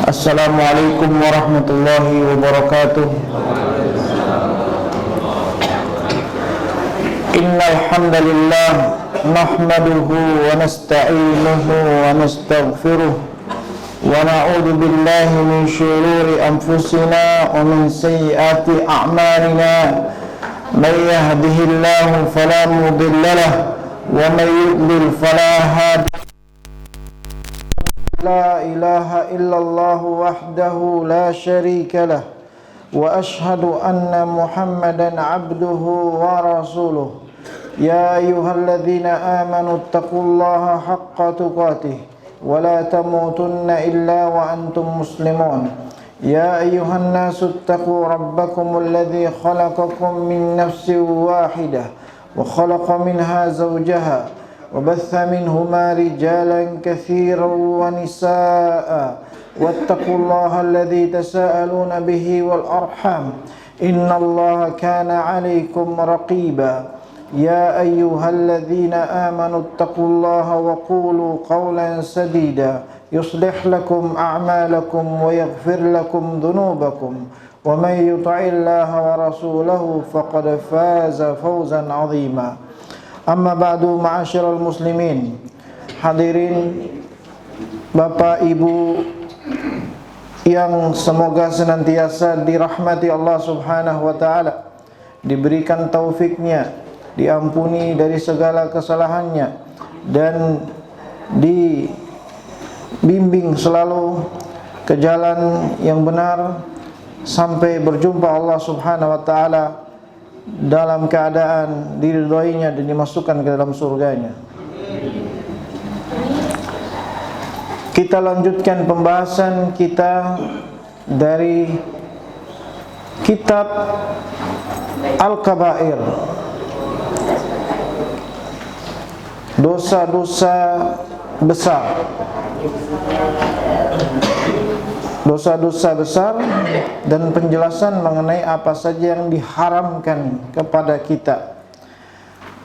Assalamualaikum warahmatullahi wabarakatuh. Innal hamdalillah nahmaduhu wa nasta'inuhu wa nastaghfiruh wa na'udzu billahi min shururi anfusina wa min sayyiati a'malina. May yahdihillahu fala mudilla lahu wa may yudlil fala hadiya. La ilaha illallah wahdahu la syarika lah wa ashhadu anna Muhammadan abduhu wa rasuluh. Ya ayyuhalladzina amanu taqullaha haqqa tuqatih wa la tamutunna illa wa antum muslimun. Ya ayyuhan nasu taqu rabbakumul ladzi khalaqakum min nafsin wahidah wa khalaqa minha zawjaha وبث منهما رجالا كثيرا ونساء واتقوا الله الذي تساءلون به والأرحام إن الله كان عليكم رقيبا يا أيها الذين آمنوا اتقوا الله وقولوا قولا سديدا يصلح لكم أعمالكم ويغفر لكم ذنوبكم ومن يطع الله ورسوله فقد فاز فوزا عظيما. Amma ba'du, ma'asyiral muslimin. Hadirin Bapak Ibu yang semoga senantiasa dirahmati Allah Subhanahu wa taala, diberikan taufiknya, diampuni dari segala kesalahannya, dan dibimbing selalu ke jalan yang benar sampai berjumpa Allah Subhanahu wa taala dalam keadaan diridhoinya dan dimasukkan ke dalam surganya. Kita lanjutkan pembahasan kita dari kitab Al-Kabair, dosa-dosa besar. Dosa-dosa besar dan penjelasan mengenai apa saja yang diharamkan kepada kita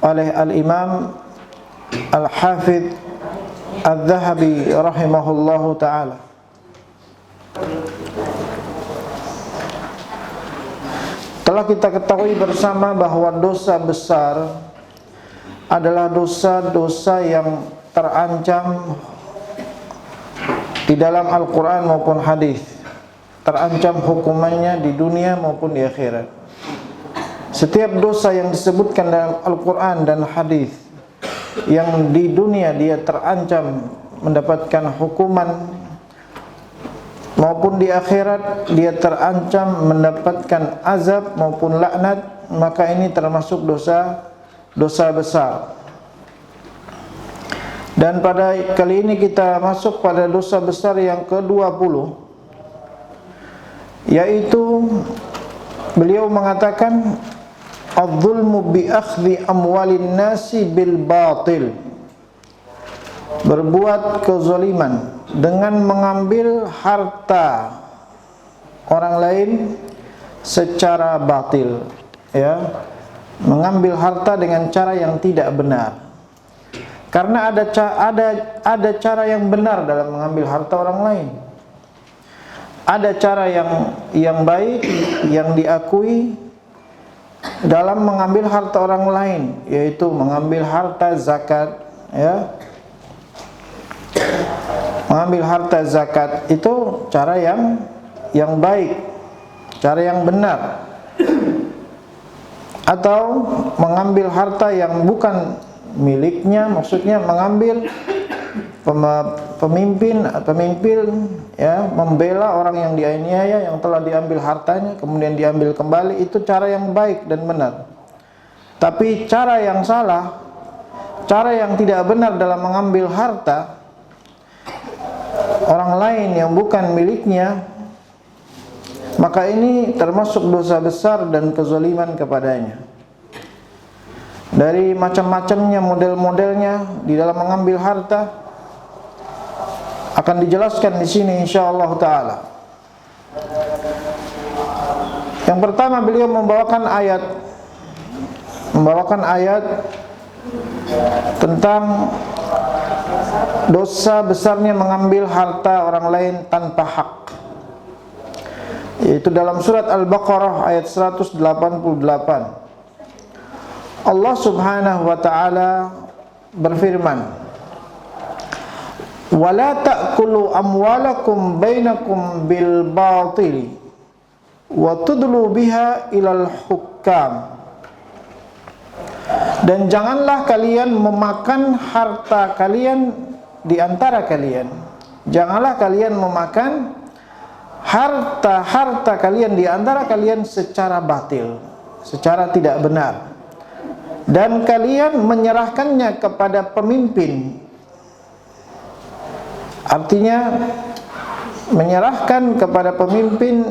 oleh Al-Imam Al-Hafidh Al-Dhahabi rahimahullahu ta'ala. Telah kita ketahui bersama bahwa dosa besar adalah dosa-dosa yang terancam di dalam Al-Quran maupun hadis, terancam hukumannya di dunia maupun di akhirat. Setiap dosa yang disebutkan dalam Al-Quran dan hadis, yang di dunia dia terancam mendapatkan hukuman, maupun di akhirat dia terancam mendapatkan azab maupun laknat, maka ini termasuk dosa besar. Dan pada kali ini kita masuk pada dosa besar yang ke-20, yaitu beliau mengatakan adz-dzulmu bi akhdhi amwalin nasi bil batil, berbuat kezaliman dengan mengambil harta orang lain secara batil, ya, mengambil harta dengan cara yang tidak benar. Karena ada cara yang benar dalam mengambil harta orang lain. Ada cara yang baik yang diakui dalam mengambil harta orang lain, yaitu mengambil harta zakat, ya. Mengambil harta zakat itu cara yang baik, cara yang benar. Atau mengambil harta yang bukan miliknya, maksudnya mengambil pemimpin, ya, membela orang yang dianiaya, yang telah diambil hartanya kemudian diambil kembali, itu cara yang baik dan benar. Tapi cara yang salah, cara yang tidak benar dalam mengambil harta orang lain yang bukan miliknya, maka ini termasuk dosa besar dan kezaliman kepadanya. Dari macam-macamnya, model-modelnya di dalam mengambil harta akan dijelaskan di sini insyaallah taala. Yang pertama, beliau membawakan ayat tentang dosa besarnya mengambil harta orang lain tanpa hak. Yaitu dalam surat Al-Baqarah ayat 188. Allah Subhanahu wa taala berfirman, "Wala ta'kulu amwalakum bainakum bil batil wa tudlu biha ilal hukam." Dan janganlah kalian memakan harta kalian di antara kalian. Janganlah kalian memakan harta kalian di antara kalian secara batil, secara tidak benar. Dan kalian menyerahkannya kepada pemimpin. Artinya menyerahkan kepada pemimpin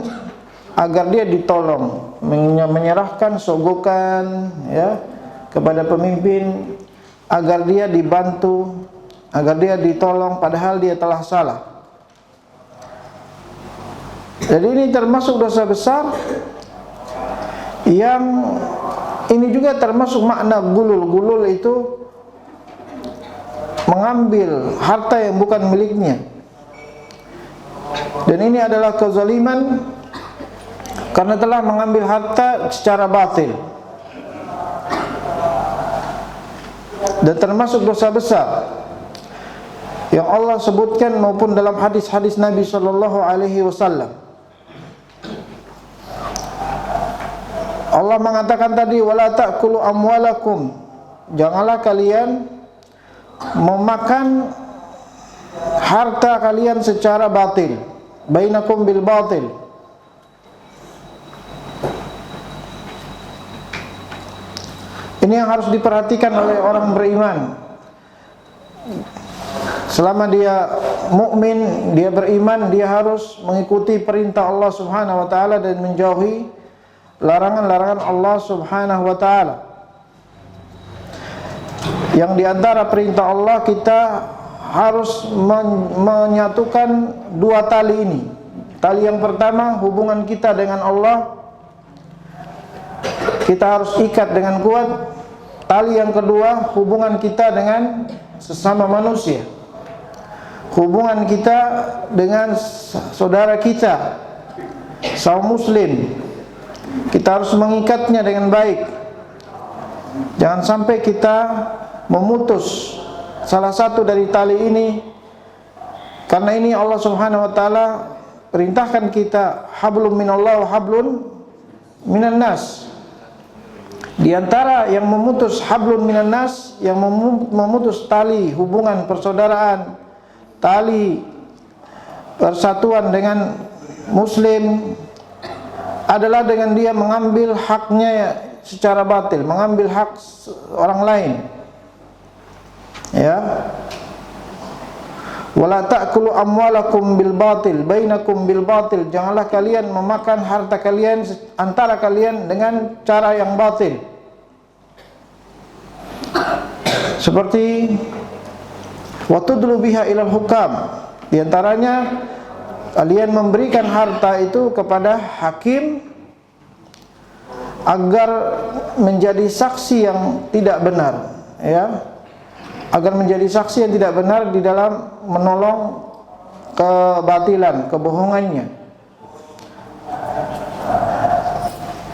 agar dia ditolong, menyerahkan sogokan ya kepada pemimpin agar dia dibantu, agar dia ditolong padahal dia telah salah. Jadi ini termasuk dosa besar yang ini juga termasuk makna gulul. Gulul itu mengambil harta yang bukan miliknya. Dan ini adalah kezaliman karena telah mengambil harta secara batil. Dan termasuk dosa besar yang Allah sebutkan maupun dalam hadis-hadis Nabi sallallahu alaihi wasallam. Allah mengatakan tadi, wala ta'kulu amwalakum, janganlah kalian memakan harta kalian secara batil, bainakum bil batil. Ini yang harus diperhatikan oleh orang beriman. Selama dia mukmin, dia beriman, dia harus mengikuti perintah Allah Subhanahu wa taala dan menjauhi larangan-larangan Allah Subhanahu wa taala. Yang diantara perintah Allah, kita harus menyatukan dua tali ini. Tali yang pertama, hubungan kita dengan Allah, kita harus ikat dengan kuat. Tali yang kedua, hubungan kita dengan sesama manusia, hubungan kita dengan saudara kita, kaum muslim. Kita harus mengikatnya dengan baik. Jangan sampai kita memutus salah satu dari tali ini. Karena ini Allah Subhanahu wa taala perintahkan kita, hablum minallah wa hablun minan nas. Di antara yang memutus hablun minan nas, yang memutus tali hubungan persaudaraan, tali persatuan dengan muslim, adalah dengan dia mengambil haknya secara batil, mengambil hak orang lain. Ya. Wala ta'kulu amwalakum bil batil bainakum bil batil, janganlah kalian memakan harta kalian antara kalian dengan cara yang batil. Seperti wa tudlu biha ilal hukam, di antaranya kalian memberikan harta itu kepada hakim agar menjadi saksi yang tidak benar, ya, agar menjadi saksi yang tidak benar di dalam menolong kebatilan, kebohongannya,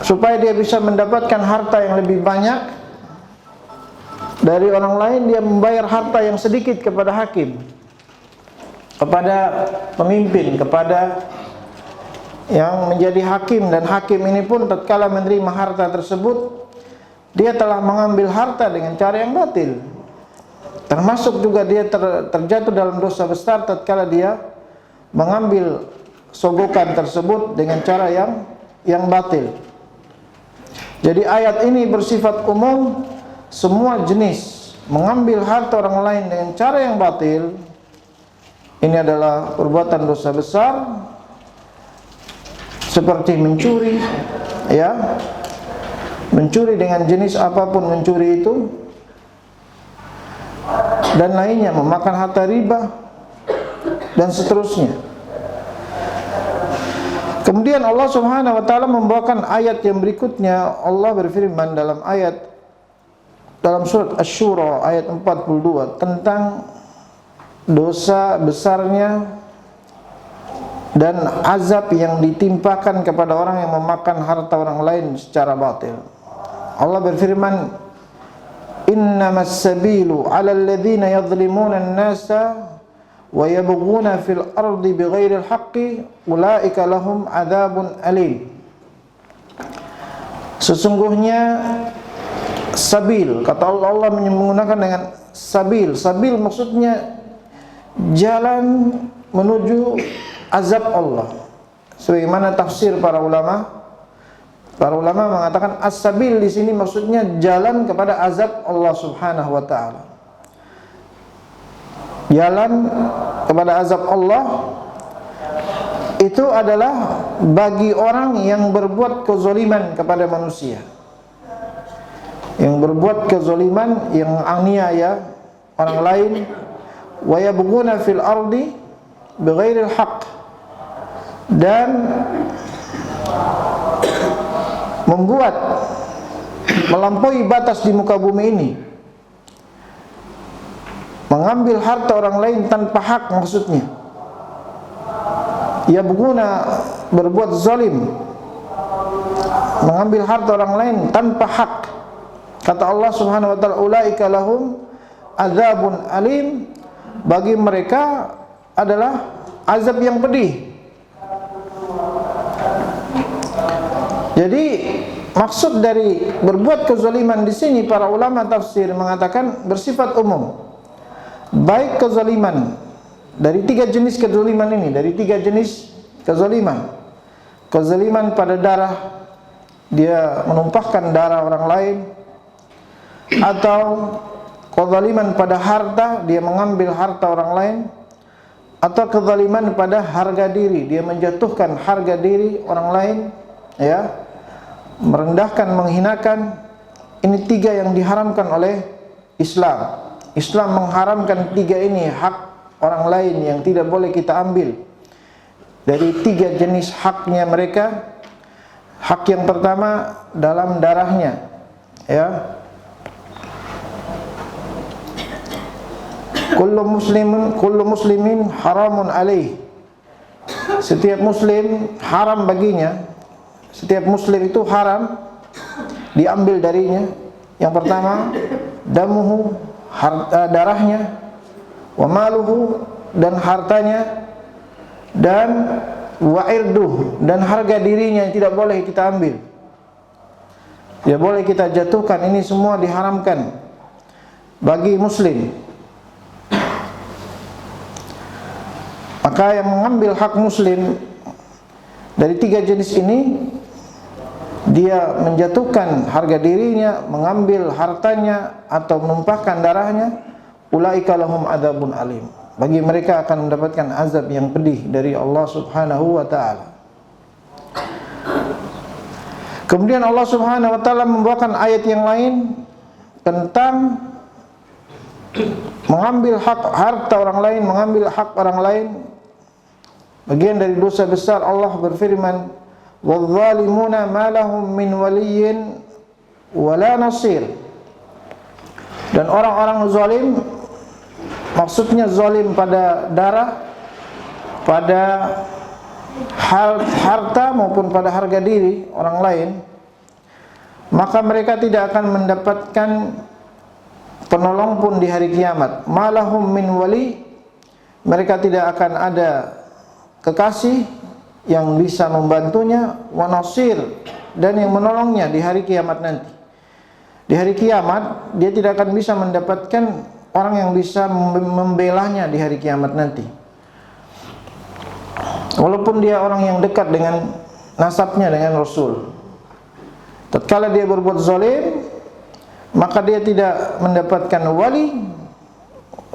supaya dia bisa mendapatkan harta yang lebih banyak dari orang lain. Dia membayar harta yang sedikit kepada hakim, kepada pemimpin, kepada yang menjadi hakim. Dan hakim ini pun tatkala menerima harta tersebut, dia telah mengambil harta dengan cara yang batil. Termasuk juga dia terjatuh dalam dosa besar tatkala dia mengambil sogokan tersebut dengan cara yang batil. Jadi ayat ini bersifat umum, semua jenis mengambil harta orang lain dengan cara yang batil, ini adalah perbuatan dosa besar, seperti mencuri, ya, mencuri dengan jenis apapun mencuri itu, dan lainnya, memakan harta riba, dan seterusnya. Kemudian Allah Subhanahu wa taala membawakan ayat yang berikutnya. Allah berfirman dalam surat Asy-Syura ayat 42 tentang dosa besarnya dan azab yang ditimpakan kepada orang yang memakan harta orang lain secara batil. Allah berfirman, innamas sabilu 'alal ladzina yadhlimuna an-nasa wa yabghuna fil ardi bighairi al-haqqi ulaika lahum adzabun alim. Sesungguhnya sabil, kata Allah menggunakan dengan sabil. Sabil maksudnya jalan menuju azab Allah. Sebagaimana tafsir para ulama mengatakan as-sabil di sini maksudnya jalan kepada azab Allah Subhanahu wa taala. Jalan kepada azab Allah itu adalah bagi orang yang berbuat kezaliman kepada manusia. Yang berbuat kezaliman, yang aniaya orang lain, wa yabghuna fil ardi bighairil haqq, dan membuat melampaui batas di muka bumi ini, mengambil harta orang lain tanpa hak, maksudnya yabghuna, berbuat zalim, mengambil harta orang lain tanpa hak. Kata Allah Subhanahu wa taala, ulaika lahum adzabun alim, bagi mereka adalah azab yang pedih. Jadi maksud dari berbuat kezaliman di sini para ulama tafsir mengatakan bersifat umum. Baik kezaliman dari tiga jenis kezaliman ini, dari tiga jenis kezaliman. Kezaliman pada darah, dia menumpahkan darah orang lain, atau kezaliman pada harta, dia mengambil harta orang lain, atau kezaliman pada harga diri, dia menjatuhkan harga diri orang lain, ya, merendahkan, menghinakan. Ini tiga yang diharamkan oleh Islam. Islam mengharamkan tiga ini, hak orang lain yang tidak boleh kita ambil. Dari tiga jenis haknya mereka, hak yang pertama dalam darahnya, ya. Kullu muslimin haramun alaih. Setiap muslim haram baginya. Setiap muslim itu haram diambil darinya. Yang pertama, damuhu, darahnya, wa maluhu, dan hartanya, dan wa irduh, dan harga dirinya yang tidak boleh kita ambil, tidak boleh kita jatuhkan. Ini semua diharamkan bagi muslim. Maka yang mengambil hak muslim dari tiga jenis ini, dia menjatuhkan harga dirinya, mengambil hartanya, atau menumpahkan darahnya, ulaika lahum adzabun alim, bagi mereka akan mendapatkan azab yang pedih dari Allah Subhanahu wa taala. Kemudian Allah Subhanahu wa taala membawakan ayat yang lain tentang mengambil hak harta orang lain, mengambil hak orang lain. Bagian dari dosa besar. Allah berfirman, "Wadh-dhalimuna ma lahum min waliyyin wala nasir." Dan orang-orang zalim, maksudnya zalim pada darah, pada harta maupun pada harga diri orang lain, maka mereka tidak akan mendapatkan penolong pun di hari kiamat. Malahum min wali, mereka tidak akan ada kekasih yang bisa membantunya, wa nasir, dan yang menolongnya di hari kiamat nanti. Di hari kiamat dia tidak akan bisa mendapatkan orang yang bisa membelanya di hari kiamat nanti. Walaupun dia orang yang dekat dengan nasabnya dengan Rasul, tatkala dia berbuat zalim, maka dia tidak mendapatkan wali,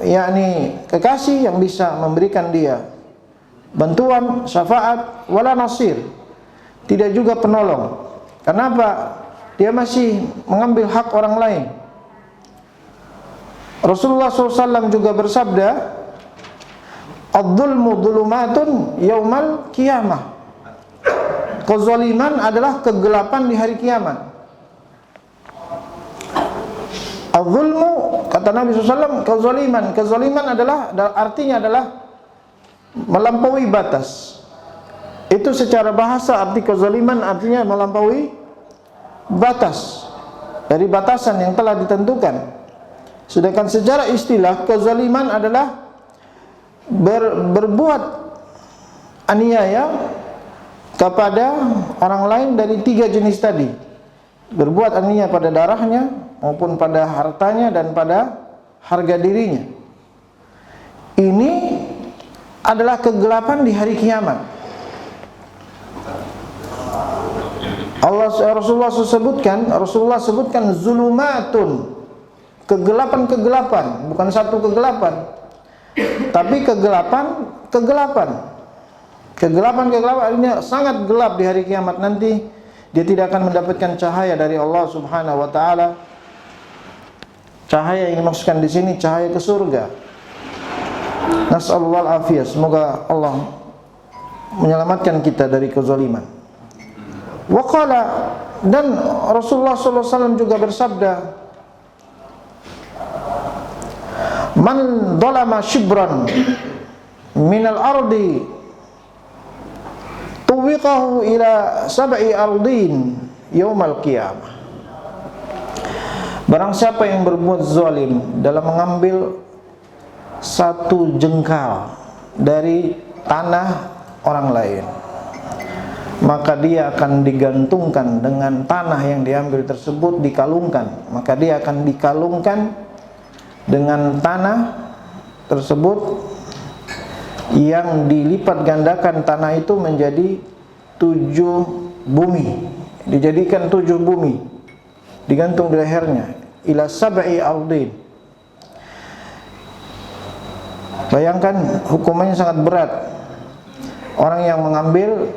yakni kekasih yang bisa memberikan dia bantuan, syafaat, wala nasir, tidak juga penolong. Kenapa? Dia masih mengambil hak orang lain. Rasulullah SAW juga bersabda, "Adz-dzulmu dzulumatun yaumal qiyamah." Kezaliman adalah kegelapan di hari kiamat. Adz-dzulmu, kata Kata Nabi SAW, kezaliman adalah, artinya adalah melampaui batas. Itu secara bahasa arti kezaliman artinya melampaui batas dari batasan yang telah ditentukan. Sedangkan secara istilah kezaliman adalah berbuat aniaya kepada orang lain dari 3 jenis tadi. Berbuat aniaya pada darahnya, maupun pada hartanya dan pada harga dirinya. Ini adalah kegelapan di hari kiamat. Rasulullah sebutkan zulumatun, kegelapan-kegelapan, bukan satu kegelapan, tapi kegelapan artinya sangat gelap di hari kiamat nanti. Dia tidak akan mendapatkan cahaya dari Allah Subhanahu wa taala. Cahaya yang dimaksudkan di sini cahaya ke surga. Nas'alullah al-afiyah. Semoga Allah menyelamatkan kita dari kezaliman. Wa qala, dan Rasulullah sallallahu alaihi wasallam juga bersabda, man dhalama shibran minal ardi tuwiqahu ila 7 ardin yaumal qiyamah. Barang siapa yang berbuat zalim dalam mengambil 1 jengkal dari tanah orang lain, maka dia akan digantungkan dengan tanah yang diambil tersebut, dikalungkan. Maka dia akan dikalungkan dengan tanah tersebut yang dilipat gandakan tanah itu menjadi 7 bumi. Dijadikan 7 bumi, digantung di lehernya. Ila 7 ardin. Bayangkan hukumannya sangat berat. Orang yang mengambil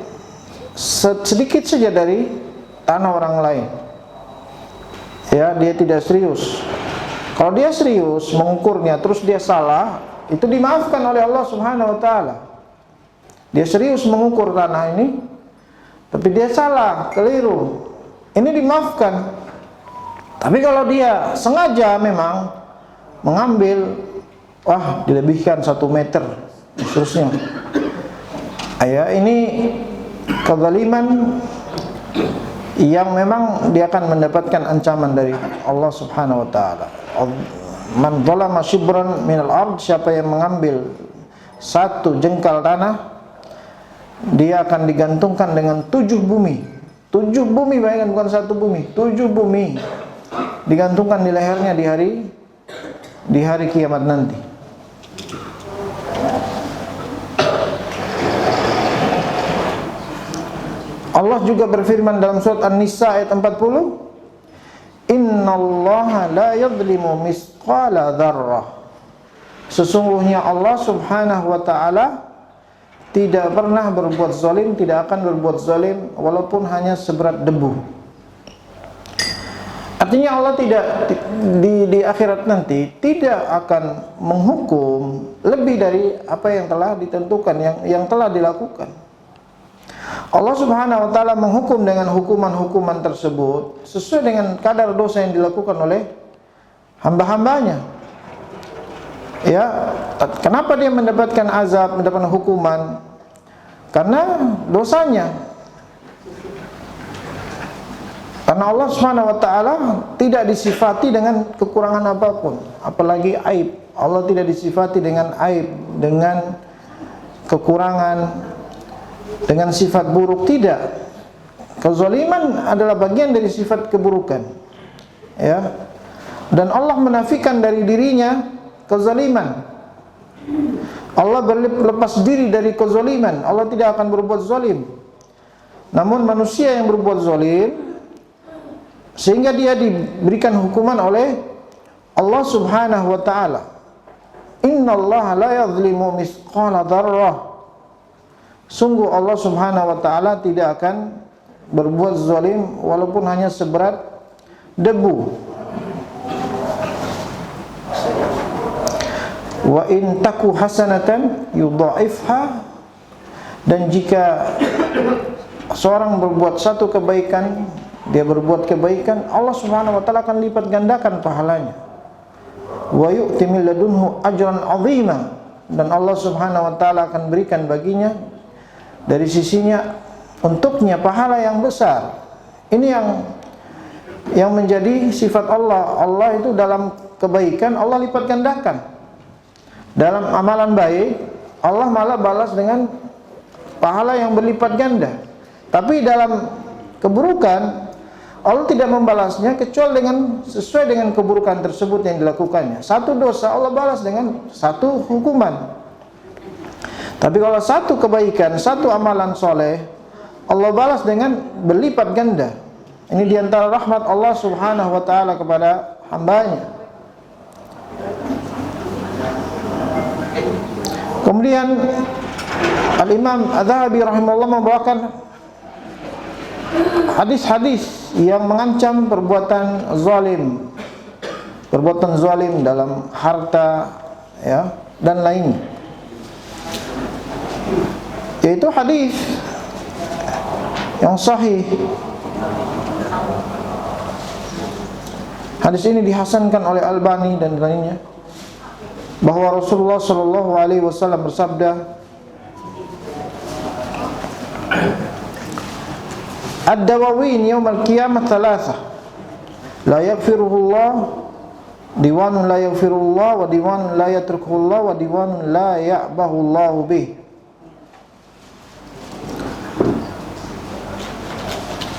sedikit saja dari tanah orang lain, ya, dia tidak serius. Kalau dia serius mengukurnya terus dia salah, itu dimaafkan oleh Allah Subhanahu wa taala. Dia serius mengukur tanah ini, tapi dia salah, keliru, ini dimaafkan. Tapi kalau dia sengaja memang mengambil, dilebihkan 1 meter, seterusnya, ini kezaliman yang memang dia akan mendapatkan ancaman dari Allah Subhanahu wa taala. Man dhalama shibran minal ard, siapa yang mengambil 1 jengkal tanah, dia akan digantungkan dengan 7 bumi. 7 bumi, bayangkan, bukan 1 bumi, 7 bumi digantungkan di lehernya di hari kiamat nanti. Allah juga berfirman dalam surat An-Nisa ayat 40, innallaha la yadhlimu misqala dzarrah. Sesungguhnya Allah Subhanahu wa taala tidak pernah berbuat zalim, tidak akan berbuat zalim walaupun hanya seberat debu. Artinya Allah tidak di akhirat nanti tidak akan menghukum lebih dari apa yang telah ditentukan, yang telah dilakukan. Allah Subhanahu wa taala menghukum dengan hukuman-hukuman tersebut sesuai dengan kadar dosa yang dilakukan oleh hamba-hambanya. Ya, kenapa dia mendapatkan azab, mendapatkan hukuman? Karena dosanya. Karena Allah Subhanahu wa taala tidak disifati dengan kekurangan apapun, apalagi aib. Allah tidak disifati dengan aib, dengan kekurangan, dengan sifat buruk, tidak. Kezaliman adalah bagian dari sifat keburukan. Ya. Dan Allah menafikan dari dirinya kezaliman. Allah berlepas diri dari kezaliman. Allah tidak akan berbuat zalim. Namun manusia yang berbuat zalim, sehingga dia diberikan hukuman oleh Allah Subhanahu wa taala. Innallaha la yadhlimu misqala dzarrah. Sungguh Allah Subhanahu wa taala tidak akan berbuat zalim walaupun hanya seberat debu. Wa in taku hasanatan yudha'ifha, dan jika seorang berbuat satu kebaikan, dia berbuat kebaikan, Allah Subhanahu wa taala akan lipat gandakan pahalanya. wa yu'ti min ladunhu ajran 'azima, dan Allah Subhanahu wa taala akan berikan baginya dari sisinya untuknya pahala yang besar. Ini yang menjadi sifat Allah. Allah itu dalam kebaikan Allah lipat gandakan. Dalam amalan baik Allah malah balas dengan pahala yang berlipat ganda. Tapi dalam keburukan Allah tidak membalasnya kecuali sesuai dengan keburukan tersebut yang dilakukannya. Satu dosa Allah balas dengan satu hukuman. Tapi kalau satu kebaikan, satu amalan soleh, Allah balas dengan berlipat ganda. Ini diantara rahmat Allah Subhanahu wa taala kepada hambanya. Kemudian Al-Imam Az-Zahabi rahimahullah membawakan hadis-hadis yang mengancam perbuatan zalim dalam harta, ya, dan lainnya. Yaitu hadis yang sahih. Hadis ini dihasankan oleh Albani dan lainnya, bahwa Rasulullah sallallahu alaihi wasallam bersabda, "Ad-dawawin yaumal qiyamah thalathah, la yaghfirullah, diwanun la yaghfirullah, wa diwanun la yatrukullah, wa diwanun la ya'bahullahu bih."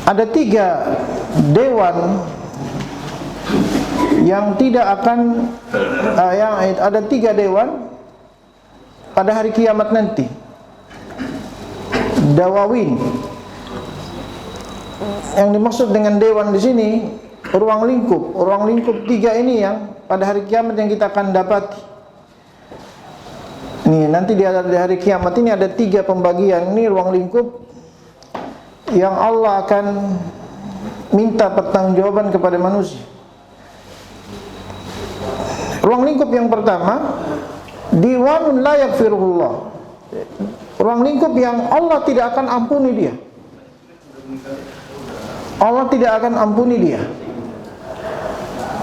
Ada 3 dewan yang tidak akan ada 3 dewan pada hari kiamat nanti. Dawawin. Yang dimaksud dengan dewan di sini ruang lingkup. Ruang lingkup 3 ini yang pada hari kiamat yang kita akan dapati. Nih, nanti di hari kiamat ini ada 3 pembagian. Ini ruang lingkup yang Allah akan minta pertanggungjawaban kepada manusia. Ruang lingkup yang pertama, diwanun la yaghfirullah. Ruang lingkup yang Allah tidak akan ampuni dia. Allah tidak akan ampuni dia.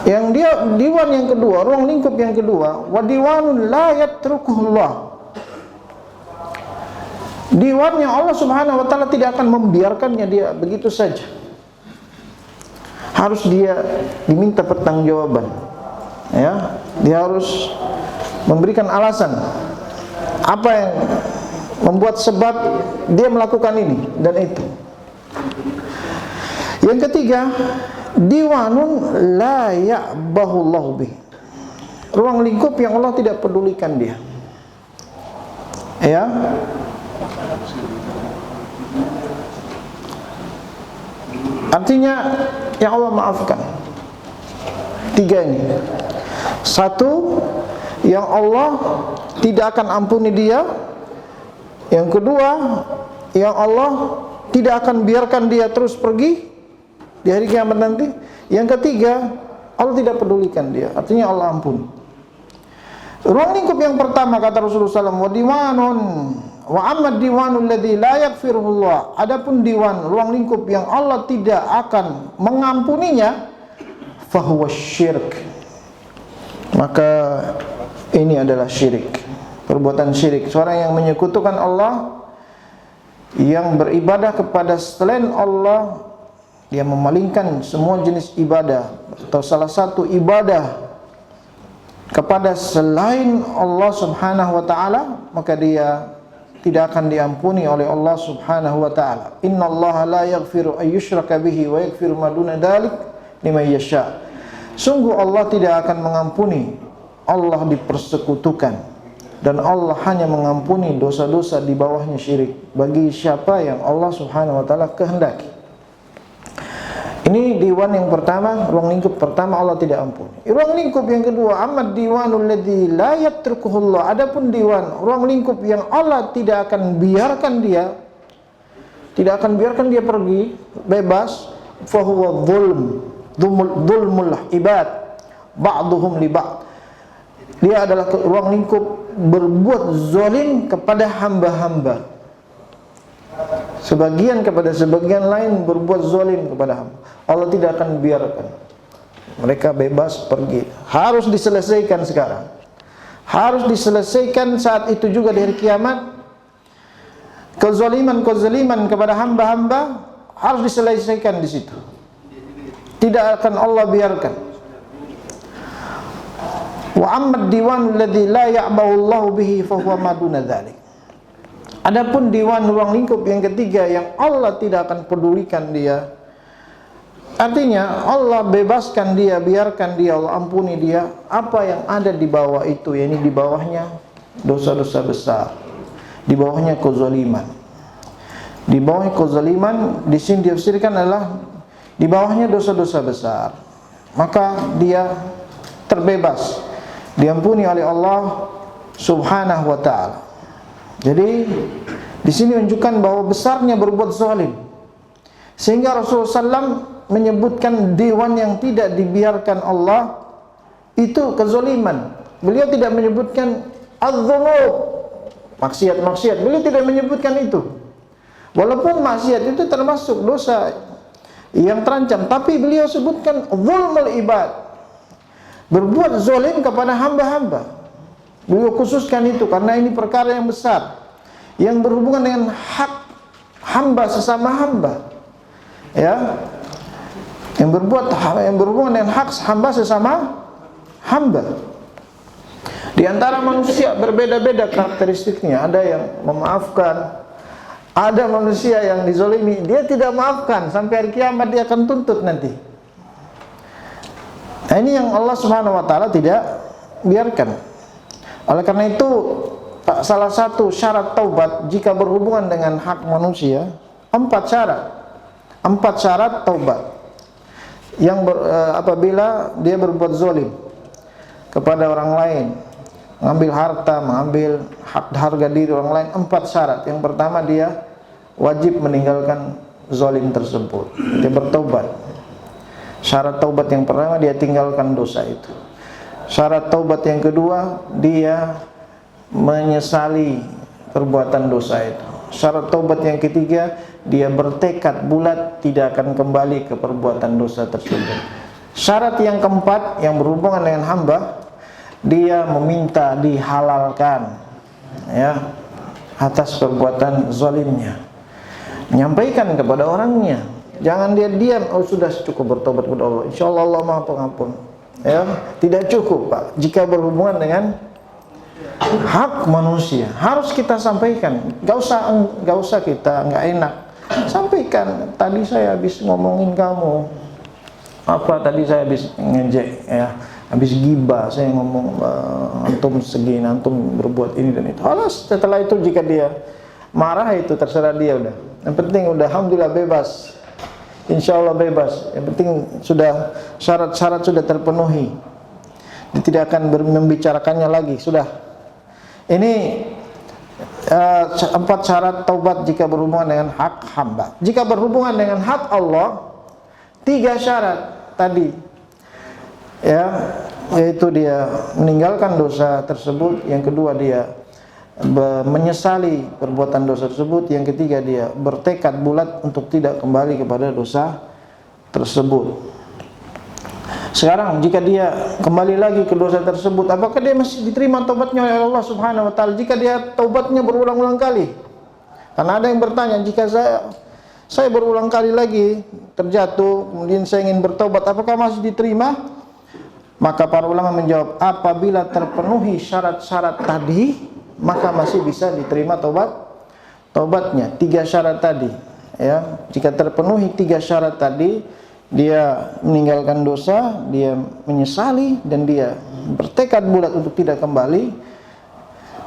Yang dia diwan yang kedua, ruang lingkup yang kedua, wa diwanun la yatrukuhullah. Diwan yang Allah Subhanahu wa taala tidak akan membiarkannya dia begitu saja. Harus dia diminta pertanggungjawaban. Ya, dia harus memberikan alasan apa yang membuat sebab dia melakukan ini dan itu. Yang ketiga, diwanun la ya'bahullahu bih. Ruang lingkup yang Allah tidak pedulikan dia. Ya. Artinya yang Allah maafkan. 3 ini. 1, yang Allah tidak akan ampuni dia. Yang kedua, yang Allah tidak akan biarkan dia terus pergi di hari kiamat nanti. Yang ketiga, Allah tidak pedulikan dia. Artinya Allah ampuni. Ruang lingkup yang pertama kata Rasulullah SAW, wa diwanun wa amad diwanul ladzi la yaghfirullah. Adapun diwan, ruang lingkup yang Allah tidak akan mengampuninya, fahuwa syirk. Maka ini adalah syirik, perbuatan syirik. Seorang yang menyekutukan Allah, yang beribadah kepada selain Allah, dia memalingkan semua jenis ibadah atau salah satu ibadah kepada selain Allah Subhanahu wa taala, maka dia tidak akan diampuni oleh Allah Subhanahu wa taala. Innallaha la yaghfiru ayyushraka bihi wa yaghfiru ma duna dzalik liman yasha. Sungguh Allah tidak akan mengampuni Allah dipersekutukan, dan Allah hanya mengampuni dosa-dosa di bawahnya syirik bagi siapa yang Allah Subhanahu wa taala kehendaki. Ini diwan yang pertama, ruang lingkup pertama Allah tidak ampuni. Ruang lingkup yang kedua, amad diwanul ladzi la yatrukuhullah. Adapun diwan, ruang lingkup yang Allah tidak akan biarkan dia, tidak akan biarkan dia pergi bebas, fahuwa dzulmul ibad ba'dhum li ba'd. Dia adalah ruang lingkup berbuat zalim kepada hamba-hamba. Sebagian kepada sebagian lain berbuat zalim kepada hamba. Allah tidak akan biarkan. Mereka bebas pergi. Harus diselesaikan sekarang. Harus diselesaikan saat itu juga di hari kiamat. Kezaliman kepada hamba-hamba harus diselesaikan di situ. Tidak akan Allah biarkan. Wa ammad diwanul ladzi la ya'ba'u Allahu bihi fa huwa ma duna dzalik. Adapun diwan ruang lingkup yang ketiga yang Allah tidak akan pedulikan dia, artinya Allah bebaskan dia, biarkan dia, Allah ampuni dia, apa yang ada di bawah itu, yakni di bawahnya dosa-dosa besar, di bawahnya kezaliman. Di bawahnya kezaliman di sini diafsirkan adalah di bawahnya dosa-dosa besar. Maka dia terbebas, diampuni oleh Allah Subhanahu wa taala. Jadi di sini menunjukkan bahwa besarnya berbuat zalim. Sehingga Rasulullah SAW menyebutkan dewan yang tidak dibiarkan Allah itu kezaliman. Beliau tidak menyebutkan az-dzunub, maksiat-maksiat. Beliau tidak menyebutkan itu. Walaupun maksiat itu termasuk dosa yang terancam, tapi beliau sebutkan zulmul ibad, berbuat zalim kepada hamba-hamba. Beliau khususkan itu karena ini perkara yang besar yang berhubungan dengan hak hamba sesama hamba. Ya. Yang berhubungan dengan hak hamba sesama hamba. Di antara manusia berbeda-beda karakteristiknya. Ada yang memaafkan, ada manusia yang dizalimi, dia tidak maafkan, sampai hari kiamat dia akan tuntut nanti. Nah, ini yang Allah Subhanahu wa taala tidak biarkan. Oleh karena itu, salah satu syarat taubat jika berhubungan dengan hak manusia, 4 syarat. 4 syarat taubat. Apabila dia berbuat zalim kepada orang lain, mengambil harta, mengambil hak harga diri orang lain, 4 syarat. Yang pertama, dia wajib meninggalkan zalim tersebut. Dia bertaubat. Syarat taubat yang pertama, dia tinggalkan dosa itu. Syarat taubat yang kedua, dia menyesali perbuatan dosa itu. Syarat taubat yang ketiga, dia bertekad bulat tidak akan kembali ke perbuatan dosa tersebut. Syarat yang keempat yang berhubungan dengan hamba, dia meminta dihalalkan, ya, atas perbuatan zalimnya. Menyampaikan kepada orangnya, jangan dia diam, oh sudah cukup bertobat kepada Allah, insyaallah Allah Maha Pengampun. Ya, tidak cukup Pak. Jika berhubungan dengan hak manusia, harus kita sampaikan. Gak usah kita nggak enak. Sampaikan, tadi saya habis ngomongin kamu. Apa tadi saya habis ngejek, ya, habis gibah, saya ngomong antum segini, antum berbuat ini dan itu. Alas, setelah itu jika dia marah itu terserah dia udah. Yang penting udah alhamdulillah bebas. Insya Allah bebas. Yang penting sudah syarat-syarat sudah terpenuhi. Dia tidak akan membicarakannya lagi. Sudah. Ini 4 syarat taubat jika berhubungan dengan hak hamba. Jika berhubungan dengan hak Allah, 3 syarat tadi. Ya, yaitu dia meninggalkan dosa tersebut. Yang kedua, dia menyesali perbuatan dosa tersebut. Yang ketiga, dia bertekad bulat untuk tidak kembali kepada dosa tersebut. Sekarang jika dia kembali lagi ke dosa tersebut, apakah dia masih diterima taubatnya oleh Allah Subhanahu wa taala jika dia taubatnya berulang-ulang kali? Karena ada yang bertanya, jika saya berulang kali lagi terjatuh, kemudian saya ingin bertaubat, apakah masih diterima? Maka para ulama menjawab, apabila terpenuhi syarat-syarat tadi, maka masih bisa diterima taubatnya. 3 syarat tadi, ya. Jika terpenuhi 3 syarat tadi, dia meninggalkan dosa, dia menyesali dan dia bertekad bulat untuk tidak kembali,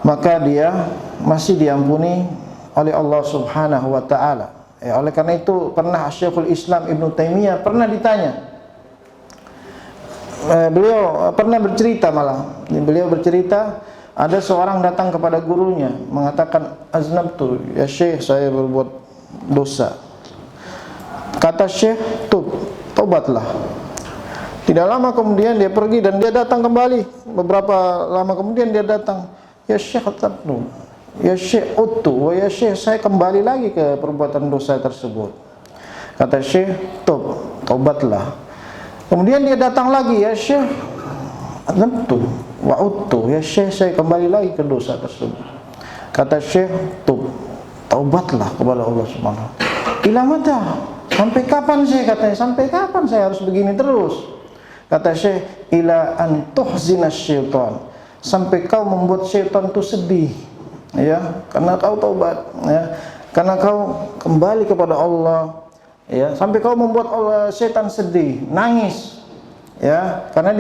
maka dia masih diampuni oleh Allah Subhanahu wa taala. Ya, oleh karena itu pernah Syekhul Islam Ibnu Taimiyah pernah ditanya. Beliau pernah bercerita Beliau bercerita, ada seorang datang kepada gurunya mengatakan, aznabtu ya Syekh, saya berbuat dosa. Kata Syekh, tobatlah. Tidak lama kemudian dia pergi dan dia datang kembali. Beberapa lama kemudian dia datang, ya Syekh tabtu, ya Syekh utu, ya Syekh saya kembali lagi ke perbuatan dosa tersebut. Kata Syekh, tobatlah. Kemudian dia datang lagi, ya Syekh, tentu wa'udtu, ya Syekh, saya kembali lagi ke dosa tersebut. Kata Syekh, taubatlah kepada Allah Subhanahu. Ila mata? Sampai kapan saya, katanya, sampai kapan saya harus begini terus? Kata Syekh, ila an tuhzina syaitan, sampai kau membuat syaitan itu sedih, ya, karena kau taubat, ya, karena kau kembali kepada Allah, ya, sampai kau membuat syaitan sedih, nangis, ya, karena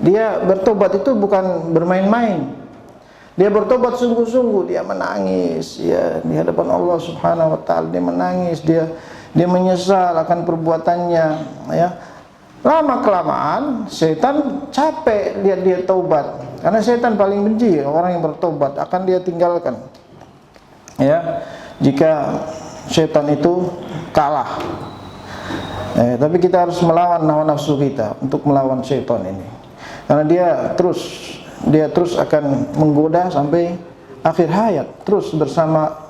dia bertobat itu bukan bermain-main. Dia bertobat sungguh-sungguh, dia menangis, ya, di hadapan Allah Subhanahu wa taala, dia menangis, dia menyesal akan perbuatannya, ya. Lama kelamaan setan capek lihat dia taubat, karena setan paling benci orang yang bertobat, akan dia tinggalkan, ya, jika setan itu kalah. Tapi kita harus melawan hawa nafsu kita untuk melawan setan ini, karena dia terus akan menggoda sampai akhir hayat, terus bersama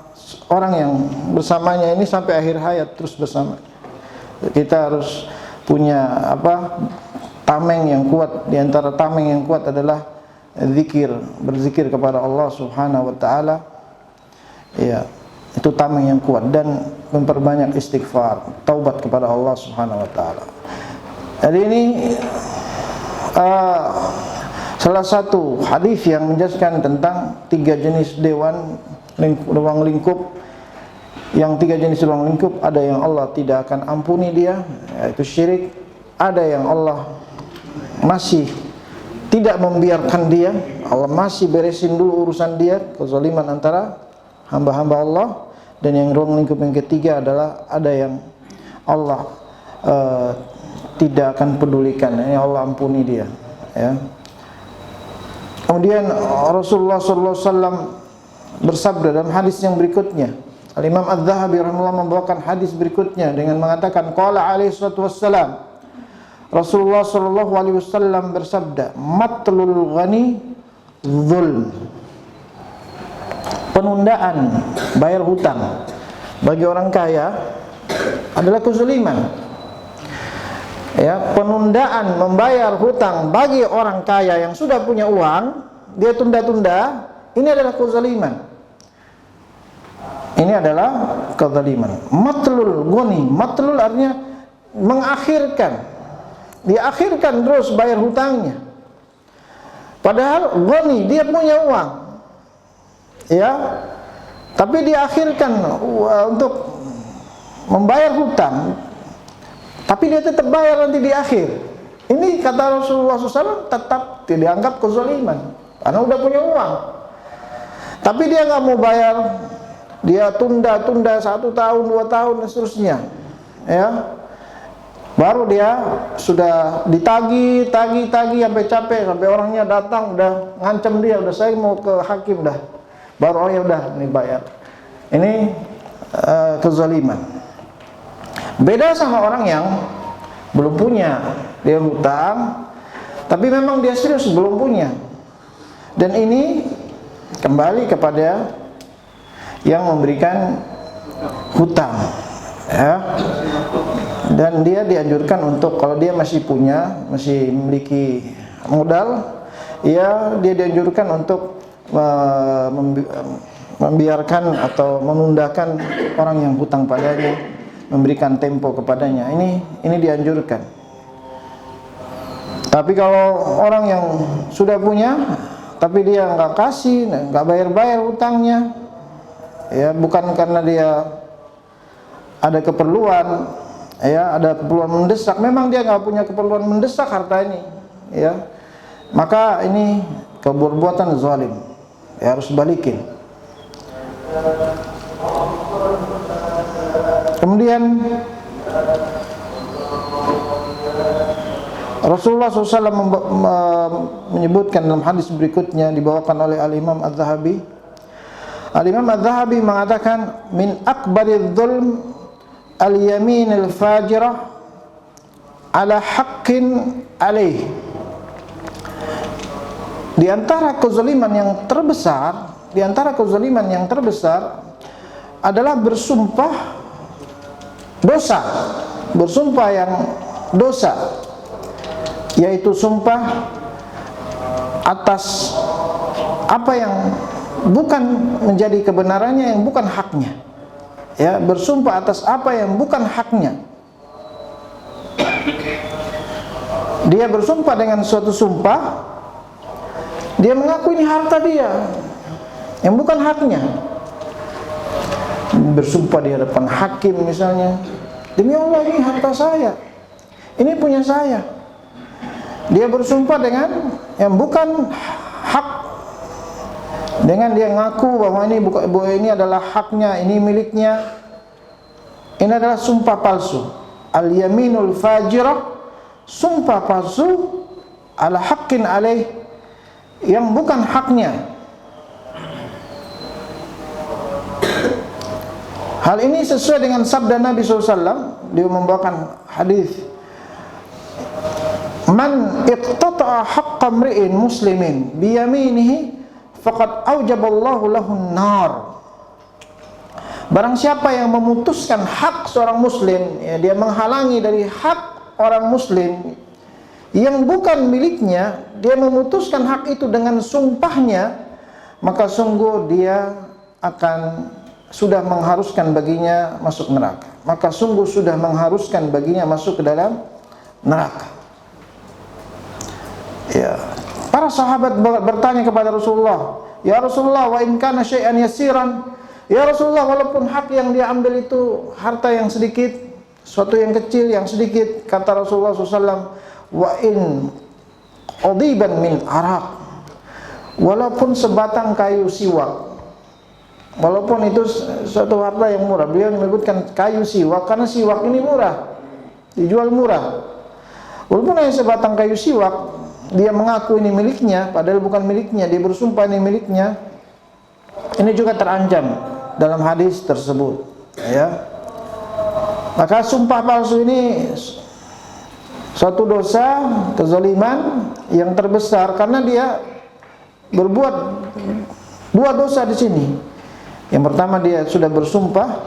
orang yang bersamanya ini sampai akhir hayat, terus bersama. Kita harus punya tameng yang kuat. Di antara tameng yang kuat adalah berzikir kepada Allah Subhanahu wa taala. Ya, itu tameng yang kuat, dan memperbanyak istighfar, taubat kepada Allah Subhanahu wa taala. Jadi ini salah satu hadis yang menjelaskan tentang 3 jenis ruang lingkup. Yang 3 jenis ruang lingkup, ada yang Allah tidak akan ampuni dia, yaitu syirik. Ada yang Allah masih tidak membiarkan dia, Allah masih beresin dulu urusan dia, kezaliman antara hamba-hamba Allah. Dan yang ruang lingkup yang ketiga adalah ada yang Allah tidak akan pedulikan, ini Allah ampuni dia, ya. Kemudian Rasulullah SAW bersabda dalam hadis yang berikutnya. Al-Imam Az-Zahabi rahimahullah membawakan hadis berikutnya dengan mengatakan, qala alaihi salatu wassalam, Rasulullah sallallahu alaihi wasallam bersabda, matlul ghani dzulm, penundaan bayar hutang bagi orang kaya adalah kezaliman. Ya, penundaan membayar hutang bagi orang kaya yang sudah punya uang, dia tunda-tunda, ini adalah kezaliman. Ini adalah kezaliman. Matlul ghani, matlul artinya mengakhirkan. Diakhirkan terus bayar hutangnya. Padahal ghani, dia punya uang. Ya. Tapi diakhirkan untuk membayar hutang. Tapi dia tetap bayar nanti di akhir. Ini kata Rasulullah SAW tetap dianggap kezaliman, karena udah punya uang. Tapi dia nggak mau bayar. Dia tunda-tunda 1 tahun, 2 tahun dan seterusnya, ya. Baru dia sudah ditagih sampai capek, sampai orangnya datang udah ngancam dia, udah saya mau ke hakim dah. Baru orangnya udah nih bayar. Ini kezaliman. Beda sama orang yang belum punya, dia hutang, tapi memang dia serius belum punya. Dan ini kembali kepada yang memberikan hutang, ya. Dan dia dianjurkan untuk, kalau dia masih punya, masih memiliki modal, ya, dia dianjurkan untuk membiarkan atau menundakan orang yang hutang padanya, memberikan tempo kepadanya. Ini dianjurkan. Tapi kalau orang yang sudah punya tapi dia nggak kasih, nggak bayar hutangnya, ya, bukan karena dia ada keperluan, ya, ada keperluan mendesak, memang dia nggak punya keperluan mendesak harta ini, ya, maka ini perbuatan zalim, ya, harus balikin. Kemudian Rasulullah SAW menyebutkan dalam hadis berikutnya dibawakan oleh Al-Imam Az-Zahabi. Al-Imam Az-Zahabi mengatakan, min akbaridz dzulm al-yaminil fajirah ala haqqin alaih. Di antara kezaliman yang terbesar, adalah bersumpah dosa, bersumpah yang dosa, yaitu sumpah atas apa yang bukan menjadi kebenarannya, yang bukan haknya. Ya, bersumpah atas apa yang bukan haknya. Dia bersumpah dengan suatu sumpah, dia mengaku ini harta dia yang bukan haknya. Bersumpah di hadapan hakim misalnya, demi Allah ini harta saya, ini punya saya. Dia bersumpah dengan yang bukan hak, dengan dia ngaku bahwa ini adalah haknya, ini miliknya. Ini adalah sumpah palsu. Al-yaminul fajirah, sumpah palsu ala haqqin alaih, yang bukan haknya. Hal ini sesuai dengan sabda Nabi SAW. Dia membawakan hadis, man iqtata'a haqqa mri'in muslimin biyaminihi faqad aujaballahu lahun nar. Barang siapa yang memutuskan hak seorang muslim, ya, dia menghalangi dari hak orang muslim yang bukan miliknya, dia memutuskan hak itu dengan sumpahnya, maka sungguh dia akan sudah mengharuskan baginya masuk neraka. Maka sungguh sudah mengharuskan baginya masuk ke dalam neraka. Ya. Para sahabat bertanya kepada Rasulullah, ya Rasulullah, wa in kana syai'an yasiran, ya Rasulullah, walaupun hak yang dia ambil itu harta yang sedikit, suatu yang kecil, yang sedikit, kata Rasulullah SAW, wa in qadiban min arak, walaupun sebatang kayu siwak, walaupun itu suatu harta yang murah. Beliau menyebutkan kayu siwak karena siwak ini murah, dijual murah. Walaupun hanya sebatang kayu siwak, dia mengaku ini miliknya, padahal bukan miliknya. Dia bersumpah ini miliknya. Ini juga terancam dalam hadis tersebut. Ya. Maka sumpah palsu ini suatu dosa, kezaliman yang terbesar, karena dia berbuat dua dosa di sini. Yang pertama, dia sudah bersumpah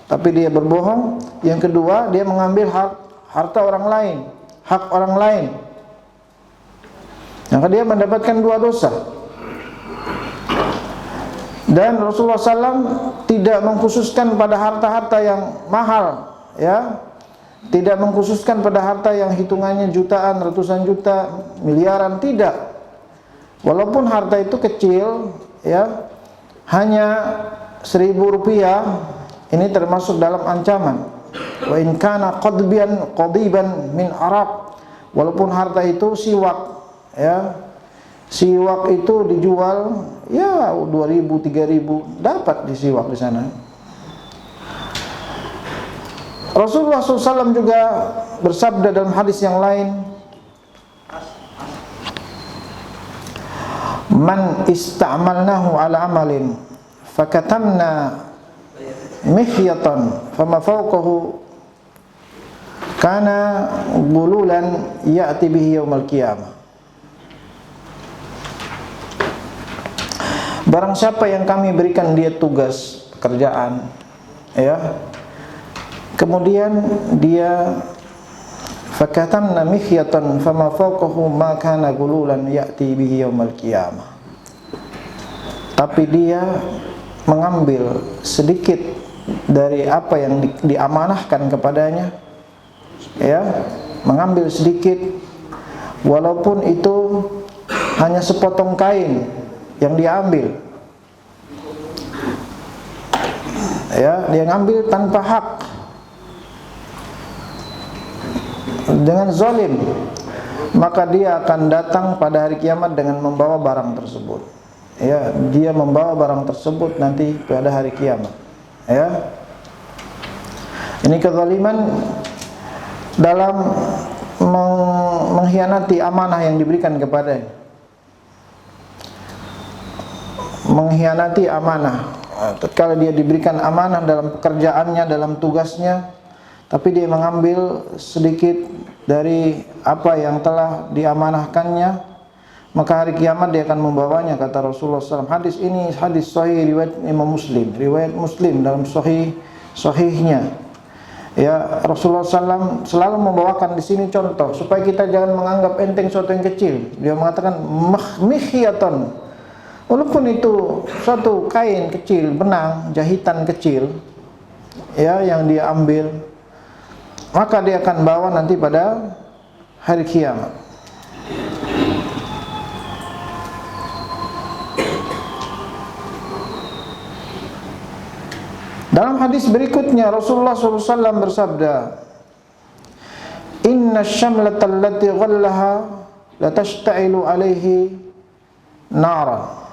tapi dia berbohong. Yang kedua, dia mengambil harta orang lain, hak orang lain. Maka dia mendapatkan dua dosa. Dan Rasulullah SAW tidak mengkhususkan pada harta-harta yang mahal, ya, tidak mengkhususkan pada harta yang hitungannya jutaan, ratusan juta, miliaran, tidak. Walaupun harta itu kecil, ya, hanya 1.000 rupiah, ini termasuk dalam ancaman. Wa in kana qadiban min arak, walaupun harta itu siwak, ya, siwak itu dijual ya 2.000, 3.000, dapat di siwak di sana. Rasulullah SAW juga bersabda dalam hadis yang lain, man ista'malnahu ala amalin fakatamna mihyatan fama fawqahu kana bululan ya'ti bihi yaumal qiyamah. Barang siapa yang kami berikan dia tugas pekerjaan, ya, kemudian dia fakatamna mihyatan fama fawqahu ma kana gululan ya'ti bihi yaumal qiyamah, tapi dia mengambil sedikit dari apa yang diamanahkan kepadanya, ya, mengambil sedikit, walaupun itu hanya sepotong kain yang diambil, ya, dia ngambil tanpa hak, dengan zalim, maka dia akan datang pada hari kiamat dengan membawa barang tersebut. Ya, dia membawa barang tersebut nanti pada hari kiamat. Ya, ini kezaliman dalam mengkhianati amanah yang diberikan kepadanya, mengkhianati amanah. Tatkala dia diberikan amanah dalam pekerjaannya, dalam tugasnya, tapi dia mengambil sedikit dari apa yang telah diamanahkannya, maka hari kiamat dia akan membawanya, kata Rasulullah SAW. Hadis ini hadis sahih riwayat Imam Muslim, riwayat Muslim dalam sahihnya. Ya, Rasulullah SAW selalu membawakan di sini contoh supaya kita jangan menganggap enteng sesuatu yang kecil. Dia mengatakan mikhiyaton, walaupun itu suatu kain kecil, benang jahitan kecil, ya, yang dia ambil, maka dia akan bawa nanti pada hari kiamat. Dalam hadis berikutnya Rasulullah SAW bersabda, "Inna syamlata allati ghallaha la tashta'ilu alaihi nara."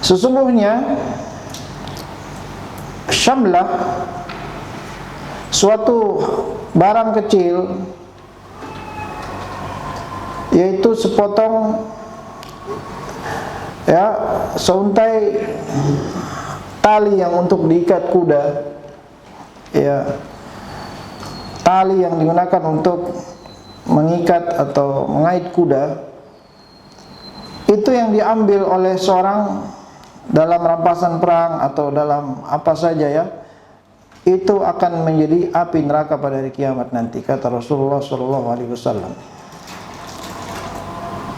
Sesungguhnya syamlah, suatu barang kecil, yaitu sepotong, ya, seuntai tali yang untuk diikat kuda, ya, tali yang digunakan untuk mengikat atau mengait kuda, itu yang diambil oleh seorang dalam rampasan perang atau dalam apa saja, ya, itu akan menjadi api neraka pada hari kiamat nanti, kata Rasulullah SAW.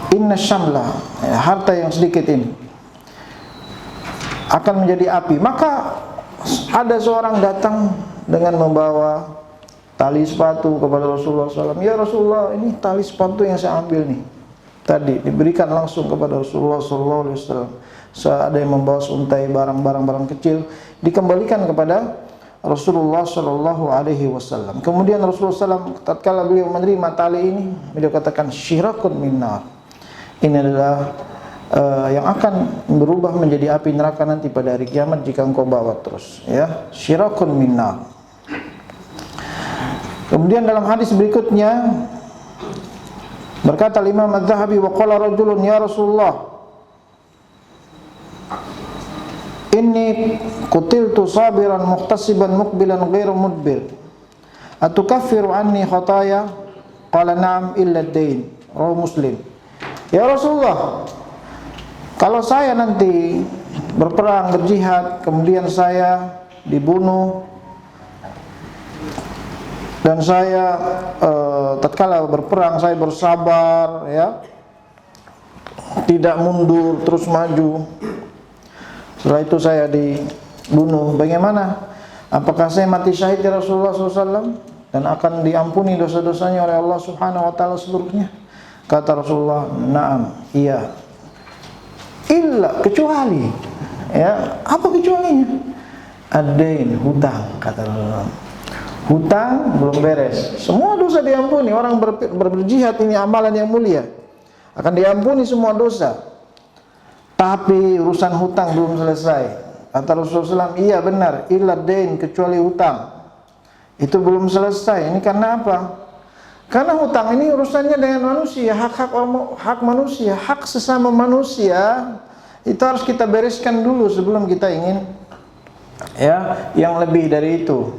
Inna syamlah, ya, harta yang sedikit ini akan menjadi api. Maka ada seorang datang dengan membawa tali sepatu kepada Rasulullah SAW. Ya Rasulullah, ini tali sepatu yang saya ambil nih, tadi diberikan langsung kepada Rasulullah SAW. Ada yang membawa seuntai barang-barang kecil, dikembalikan kepada Rasulullah SAW. Kemudian Rasulullah SAW, tatkala beliau menerima tali ini, beliau katakan, syirakun minnar. Ini adalah yang akan berubah menjadi api neraka nanti pada hari kiamat jika engkau bawa terus, ya, syirakun minnar. Kemudian dalam hadis berikutnya berkata Imam Az-Zahabi, wa qala rajulun ya Rasulullah, inni qutiltu sabiran muhtasiban muqbilan ghairu mudbir, atukaffiru anni khataya? Qala na'am illa ad-dain. Rawahu Muslim. Ya Rasulullah, kalau saya nanti berperang, berjihad, kemudian saya dibunuh, dan saya tatkala berperang saya bersabar, ya, tidak mundur, terus maju, setelah itu saya dibunuh, bagaimana? Apakah saya mati syahid ya Rasulullah SAW dan akan diampuni dosa-dosanya oleh Allah Subhanahu wa Ta'ala seluruhnya? Kata Rasulullah, na'am, iya. Illa, kecuali, ya, apa kecualinya? Ad-dain, hutang, kata Rasulullah. Hutang belum beres, semua dosa diampuni. Orang berjihad ini amalan yang mulia, akan diampuni semua dosa. Tapi urusan hutang belum selesai. Kata Rasulullah SAW, iya benar, illa ad-dain, kecuali hutang. Itu belum selesai. Ini karena apa? Karena hutang ini urusannya dengan manusia, hak manusia, hak sesama manusia. Itu harus kita bereskan dulu sebelum kita ingin, ya, yang lebih dari itu.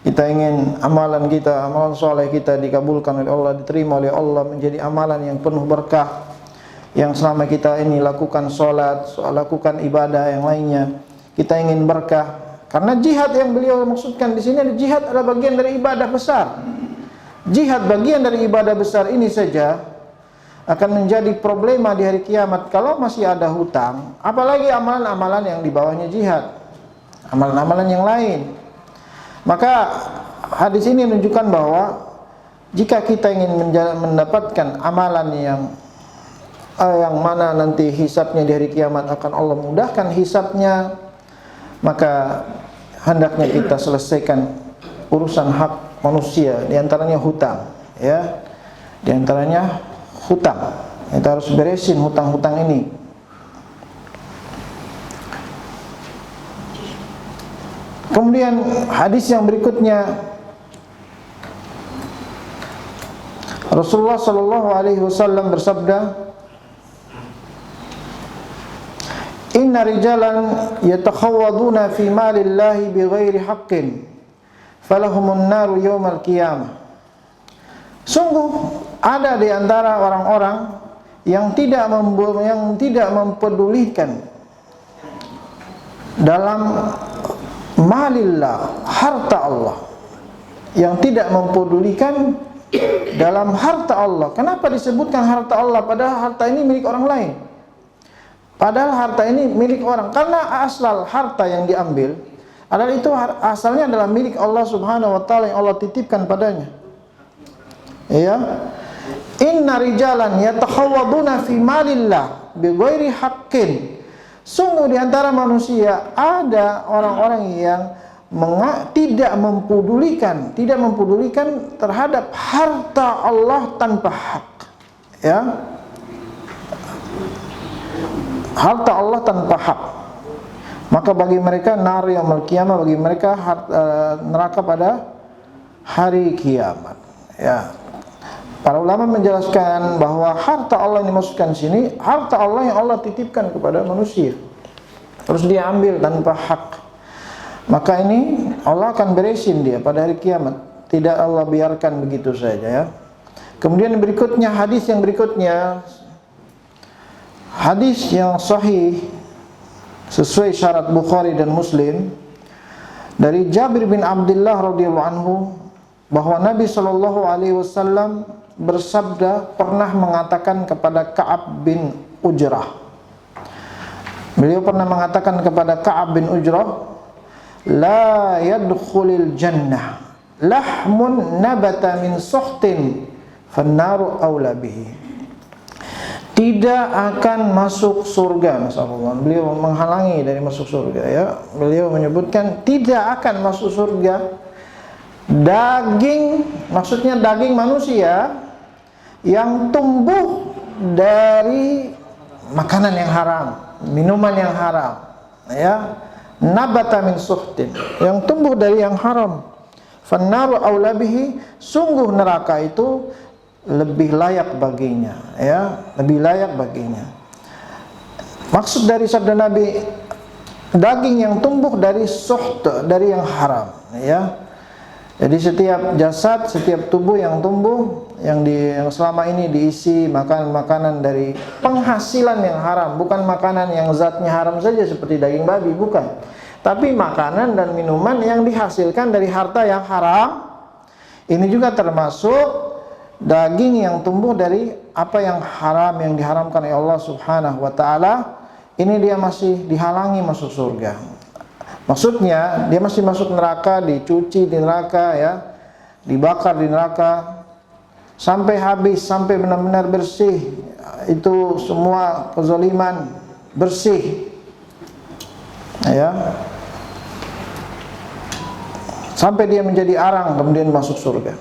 Kita ingin amalan kita, amalan soleh kita dikabulkan oleh Allah, diterima oleh Allah, menjadi amalan yang penuh berkah. Yang selama kita ini lakukan sholat, lakukan ibadah yang lainnya, kita ingin berkah. Karena jihad yang beliau maksudkan di sini, jihad adalah bagian dari ibadah besar. Jihad bagian dari ibadah besar ini saja akan menjadi problema di hari kiamat kalau masih ada hutang, apalagi amalan-amalan yang di bawahnya jihad, amalan-amalan yang lain. Maka hadis ini menunjukkan bahwa jika kita ingin mendapatkan amalan yang mana nanti hisabnya di hari kiamat akan Allah mudahkan hisabnya, maka hendaknya kita selesaikan urusan hak manusia, diantaranya hutang, ya, diantaranya hutang. Kita harus beresin hutang-hutang ini. Kemudian hadis yang berikutnya, Rasulullah SAW bersabda, inna rijalan yatakhawaduna fi malillahi bighairi haqqin falahumun naru yawmal qiyamah. Sungguh ada di antara orang-orang yang tidak mempedulikan dalam malillah, harta Allah, yang tidak mempedulikan dalam harta Allah. Kenapa disebutkan harta Allah padahal harta ini milik orang lain? Padahal harta ini milik orang. Karena asal harta yang diambil adalah itu asalnya adalah milik Allah Subhanahu wa taala yang Allah titipkan padanya. Ya. Inna rijalan yatakhawaduna fi malillah bighairi haqqin. Sungguh di antara manusia ada orang-orang yang tidak mempedulikan terhadap harta Allah tanpa hak. Ya. Harta Allah tanpa hak. Maka bagi mereka nar yaumil qiyamah, bagi mereka neraka pada hari kiamat. Ya. Para ulama menjelaskan bahwa harta Allah yang dimaksudkan sini harta Allah yang Allah titipkan kepada manusia, terus dia ambil tanpa hak. Maka ini Allah akan beresin dia pada hari kiamat. Tidak Allah biarkan begitu saja, ya. Kemudian berikutnya hadis yang berikutnya, hadis yang sahih sesuai syarat Bukhari dan Muslim dari Jabir bin Abdullah radhiyallahu anhu bahwa Nabi sallallahu alaihi wasallam bersabda, pernah mengatakan kepada Ka'ab bin Ujrah. Beliau pernah mengatakan kepada Ka'ab bin Ujrah, la yadkhulul jannah lahmun nabata min suhtin fannaru aula bihi. Tidak akan masuk surga, masyaallah. Beliau menghalangi dari masuk surga, ya. Beliau menyebutkan tidak akan masuk surga daging, maksudnya daging manusia yang tumbuh dari makanan yang haram, minuman yang haram, ya. Nabata min suhtin, yang tumbuh dari yang haram. Fannaru aula bihi, sungguh neraka itu lebih layak baginya, ya, lebih layak baginya. Maksud dari sabda Nabi, daging yang tumbuh dari suht, dari yang haram, ya. Jadi setiap jasad, setiap tubuh yang tumbuh, yang selama ini diisi makanan dari penghasilan yang haram, bukan makanan yang zatnya haram saja seperti daging babi, bukan. Tapi makanan dan minuman yang dihasilkan dari harta yang haram, ini juga termasuk daging yang tumbuh dari apa yang haram, yang diharamkan oleh Allah Subhanahu wa taala. Ini dia masih dihalangi masuk surga. Maksudnya dia masih masuk neraka, dicuci di neraka, ya, dibakar di neraka sampai habis, sampai benar-benar bersih. Itu semua kezaliman bersih, ya, sampai dia menjadi arang kemudian masuk surga.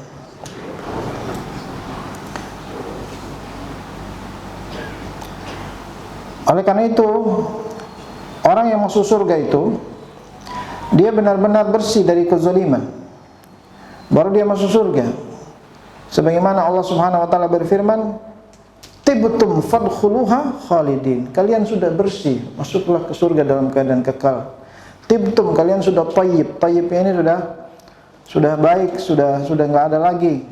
Oleh karena itu orang yang masuk surga itu dia benar-benar bersih dari kezaliman, baru dia masuk surga. Sebagaimana Allah Subhanahu wa taala berfirman, tibtum fadkhuluha khalidin. Kalian sudah bersih, masuklah ke surga dalam keadaan kekal. Tibtum, kalian sudah tayyib. Tayyibnya ini sudah baik, sudah enggak ada lagi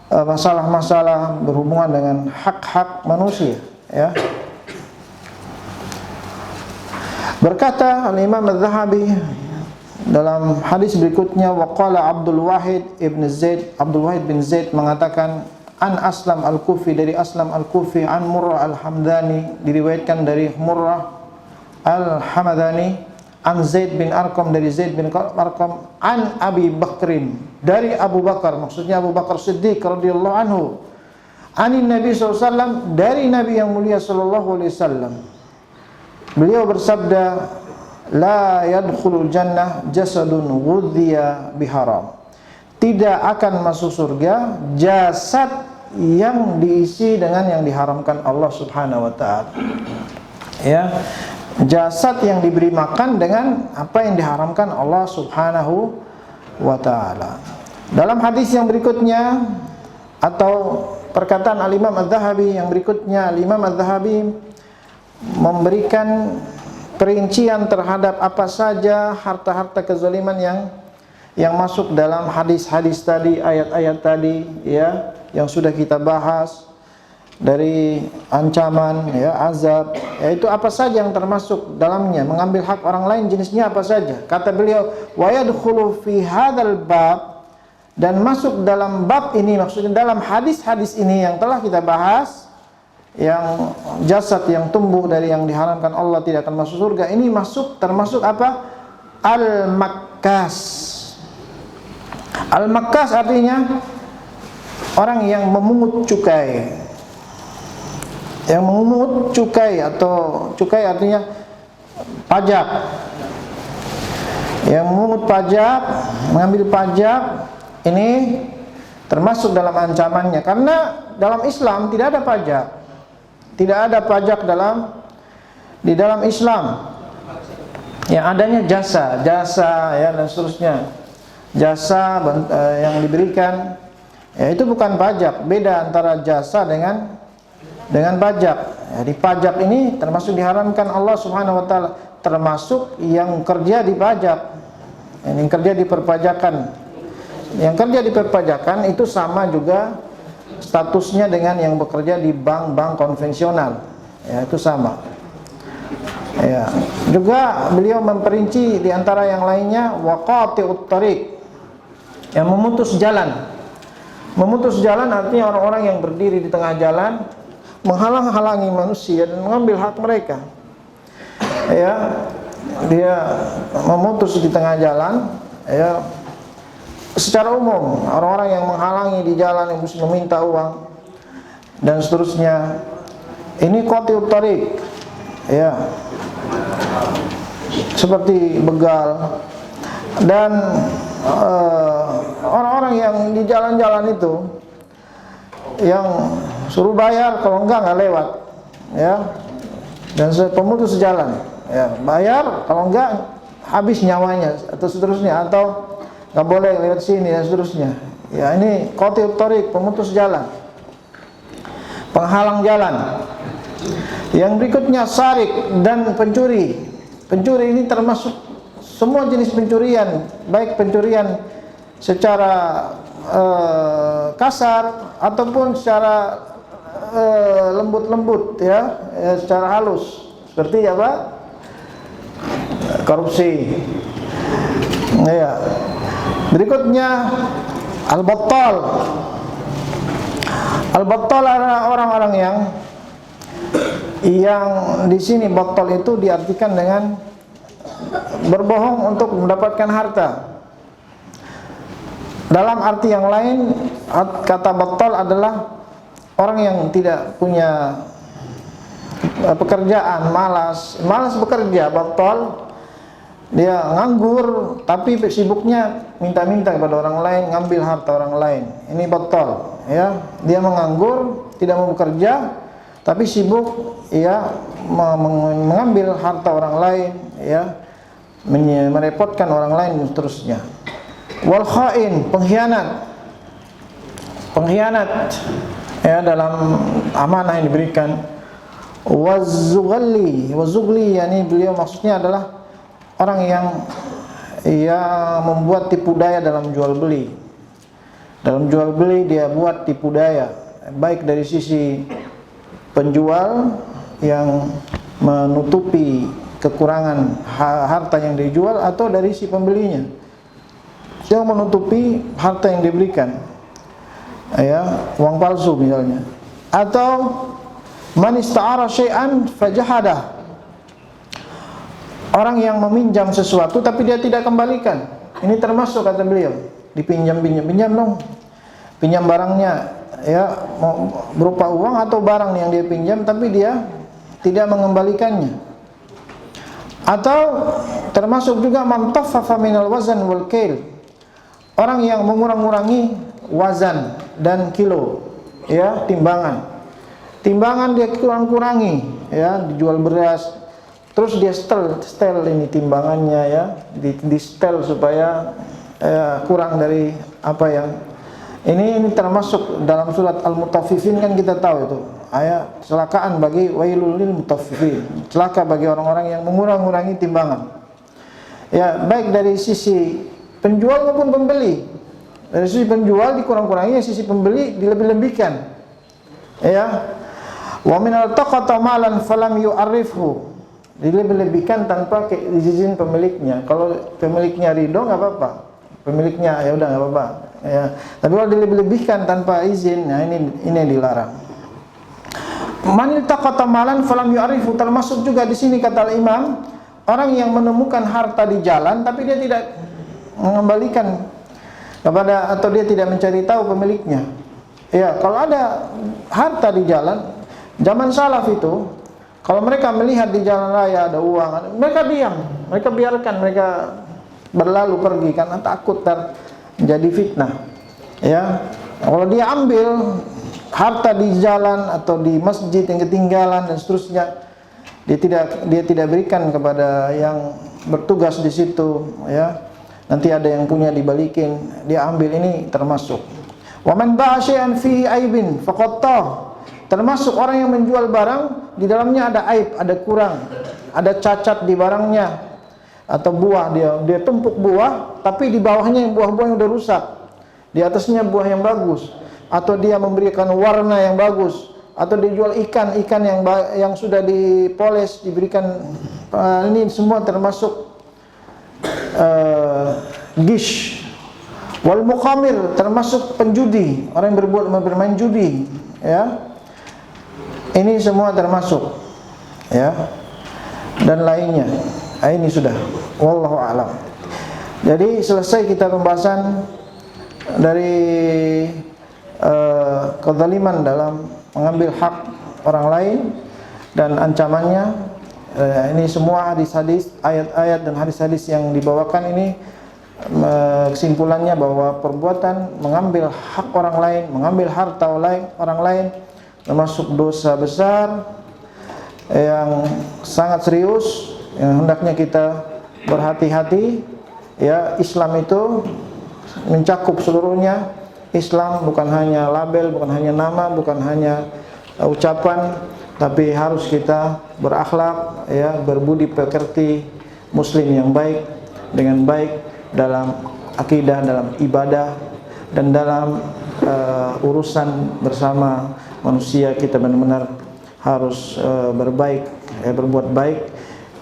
masalah-masalah berhubungan dengan hak-hak manusia, ya. Berkata Al-Imam Az-Zahabi dalam hadis berikutnya, waqala Abdul Wahid bin Zaid mengatakan, an Aslam Al-Kufi, dari Aslam Al-Kufi, an Murrah Al-Hamdani, diriwayatkan dari Murrah Al-Hamdani, an Zaid bin Arqam, dari Zaid bin Arqam, an Abi Bakrin, dari Abu Bakar, maksudnya Abu Bakar Siddiq radhiyallahu anhu, anin Nabi SAW, dari Nabi yang mulia sallallahu alaihi wasallam. Beliau bersabda, la yadkhulul jannah jasadun ghudhiya biharam. Tidak akan masuk surga jasad yang diisi dengan yang diharamkan Allah Subhanahu wa taala. Ya, jasad yang diberi makan dengan apa yang diharamkan Allah Subhanahu wa taala. Dalam hadis yang berikutnya atau perkataan Al-Imam Az-Zahabi yang berikutnya, Al-Imam Az-Zahabi memberikan perincian terhadap apa saja harta-harta kezaliman yang masuk dalam hadis-hadis tadi, ayat-ayat tadi, ya, yang sudah kita bahas. dari ancaman, ya, azab, yaitu apa saja yang termasuk dalamnya, mengambil hak orang lain jenisnya apa saja. Kata beliau, wa yadkhulu fi hadzal bab, dan masuk dalam bab ini, maksudnya dalam hadis-hadis ini yang telah kita bahas, yang jasad yang tumbuh dari yang diharamkan Allah tidak akan masuk surga, ini termasuk apa? Al-makkas. Al-makkas artinya orang yang memungut cukai. Yang memungut cukai, atau cukai artinya pajak. Yang memungut pajak, mengambil pajak, ini termasuk dalam ancamannya. Karena dalam Islam tidak ada pajak. Tidak ada pajak di dalam Islam. Yang adanya jasa ya, dan seterusnya. Jasa yang diberikan, ya, itu bukan pajak. Beda antara jasa dengan pajak. Jadi pajak ini termasuk diharamkan Allah Subhanahu wa taala, termasuk yang kerja di pajak. Yang kerja di perpajakan. Yang kerja di perpajakan itu sama juga statusnya dengan yang bekerja di bank-bank konvensional. Ya, itu sama. Ya. Juga beliau memperinci di antara yang lainnya waqati'ut thariq, yang memutus jalan. Memutus jalan artinya orang-orang yang berdiri di tengah jalan menghalang-halangi manusia dan mengambil hak mereka. Ya, dia memutus di tengah jalan, ya, secara umum orang-orang yang menghalangi di jalan, yang mesti meminta uang dan seterusnya. Ini qati'ut thariq, ya, seperti begal. Dan orang-orang yang di jalan-jalan itu yang suruh bayar, kalau enggak lewat, ya, dan pemutus jalan, ya, bayar, kalau enggak habis nyawanya atau seterusnya, atau nggak boleh lewat sini dan seterusnya. Ya, ini qati'ut thariq, pemutus jalan, penghalang jalan. Yang berikutnya sarik dan pencuri. Pencuri ini termasuk semua jenis pencurian, baik pencurian secara kasar ataupun secara lembut-lembut, ya, secara halus. Seperti apa? Korupsi. Ya. Berikutnya al-battal. Al-battal adalah orang-orang yang di sini battal itu diartikan dengan berbohong untuk mendapatkan harta. Dalam arti yang lain, kata battal adalah orang yang tidak punya pekerjaan, malas bekerja, battal. Dia nganggur tapi sibuknya minta-minta kepada orang lain, ngambil harta orang lain. Ini battal, ya. Dia menganggur, tidak mau bekerja, tapi sibuk, ya, mengambil harta orang lain, ya, merepotkan orang lain dan seterusnya. Wal khain, pengkhianat, ya, dalam amanah yang diberikan. Wazugli, yakni beliau maksudnya adalah orang yang membuat tipu daya dalam jual beli. Dalam jual beli dia buat tipu daya, baik dari sisi penjual yang menutupi kekurangan harta yang dijual, atau dari si pembelinya yang menutupi harta yang diberikan, ya, uang palsu misalnya. Atau man ista'ara syai'an fajahadah, orang yang meminjam sesuatu tapi dia tidak kembalikan. Ini termasuk, kata beliau, pinjam dong, pinjam barangnya, ya, berupa uang atau barang yang dia pinjam tapi dia tidak mengembalikannya. Atau termasuk juga man taffafa minal wazan wal kail, orang yang mengurang-urangi wazan dan kilo, ya, timbangan dia kurang-kurangi, ya, dijual beras terus dia setel ini timbangannya, ya, di setel supaya kurang dari apa yang ini termasuk dalam surat Al-Mutaffifin, kan kita tahu itu ayat celakaan bagi wailul lil mutaffifin, celaka bagi orang-orang yang mengurang-urangi timbangan. Ya, baik dari sisi penjual maupun pembeli. Dari sisi penjual dikurang-kurangi, sisi pembeli dilebih-lebihkan. Ya. Wa min altaqata malan falam yu'arrifhu, dilebih-lebihkan tanpa izin pemiliknya. Kalau pemiliknya ridho nggak apa-apa, pemiliknya ya udah nggak apa-apa ya. Tapi kalau dilebih-lebihkan tanpa izin, nah ini yang dilarang. Man iltaqata malan falam yu'arrifhu, termasuk juga di sini kata Imam, orang yang menemukan harta di jalan tapi dia tidak mengembalikan kepada, atau dia tidak mencari tahu pemiliknya. Ya, kalau ada harta di jalan, zaman salaf itu, kalau mereka melihat di jalan raya ada uang, mereka diam, mereka biarkan mereka berlalu pergi karena takut terjadi fitnah. Ya, kalau dia ambil harta di jalan atau di masjid yang ketinggalan dan seterusnya, dia tidak berikan kepada yang bertugas di situ. Ya, nanti ada yang punya dibalikin, dia ambil, ini termasuk. Wa man ba'a syai'an fihi aibin faqattah, termasuk orang yang menjual barang di dalamnya ada aib, ada kurang, ada cacat di barangnya, atau buah, dia tumpuk buah tapi di bawahnya yang buah-buah yang udah rusak, di atasnya buah yang bagus, atau dia memberikan warna yang bagus, atau dijual ikan yang sudah dipoles diberikan, ini semua termasuk gish. Wal muqamir, termasuk penjudi, orang yang bermain judi, ya. Ini semua termasuk, ya. Dan lainnya. Nah, ini sudah, wallahu a'lam. Jadi selesai kita pembahasan dari kezaliman dalam mengambil hak orang lain dan ancamannya. Ini semua hadis-hadis, ayat-ayat dan hadis-hadis yang dibawakan ini, kesimpulannya bahwa perbuatan mengambil hak orang lain, mengambil harta orang lain termasuk dosa besar yang sangat serius, yang hendaknya kita berhati-hati. Ya, Islam itu mencakup seluruhnya. Islam bukan hanya label, bukan hanya nama, bukan hanya ucapan, tapi harus kita berakhlak, ya, berbudi pekerti, muslim yang baik, dengan baik dalam akidah, dalam ibadah, dan dalam urusan bersama manusia. Kita benar-benar harus berbaik, berbuat baik.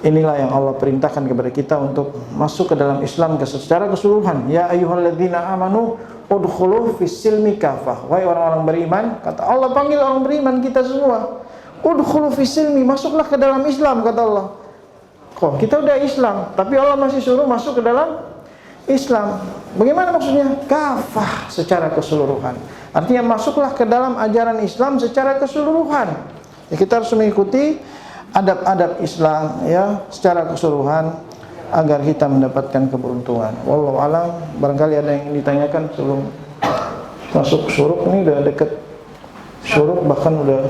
Inilah yang Allah perintahkan kepada kita untuk masuk ke dalam Islam secara keseluruhan. Ya ayyuhalladzina amanu udkhulu fis-silmi kafah. Wahai orang-orang beriman, kata Allah, panggil orang beriman kita semua. Udkhulu fis-silmi, masuklah ke dalam Islam, kata Allah. Kok kita udah Islam, tapi Allah masih suruh masuk ke dalam Islam. Bagaimana maksudnya? Kafah, secara keseluruhan. Artinya masuklah ke dalam ajaran Islam secara keseluruhan. Ya, kita harus mengikuti adab-adab Islam, ya, secara keseluruhan agar kita mendapatkan keberuntungan. Wallahu a'lam. Barangkali ada yang ditanyakan sebelum masuk syuruk. Ini udah deket syuruk, bahkan udah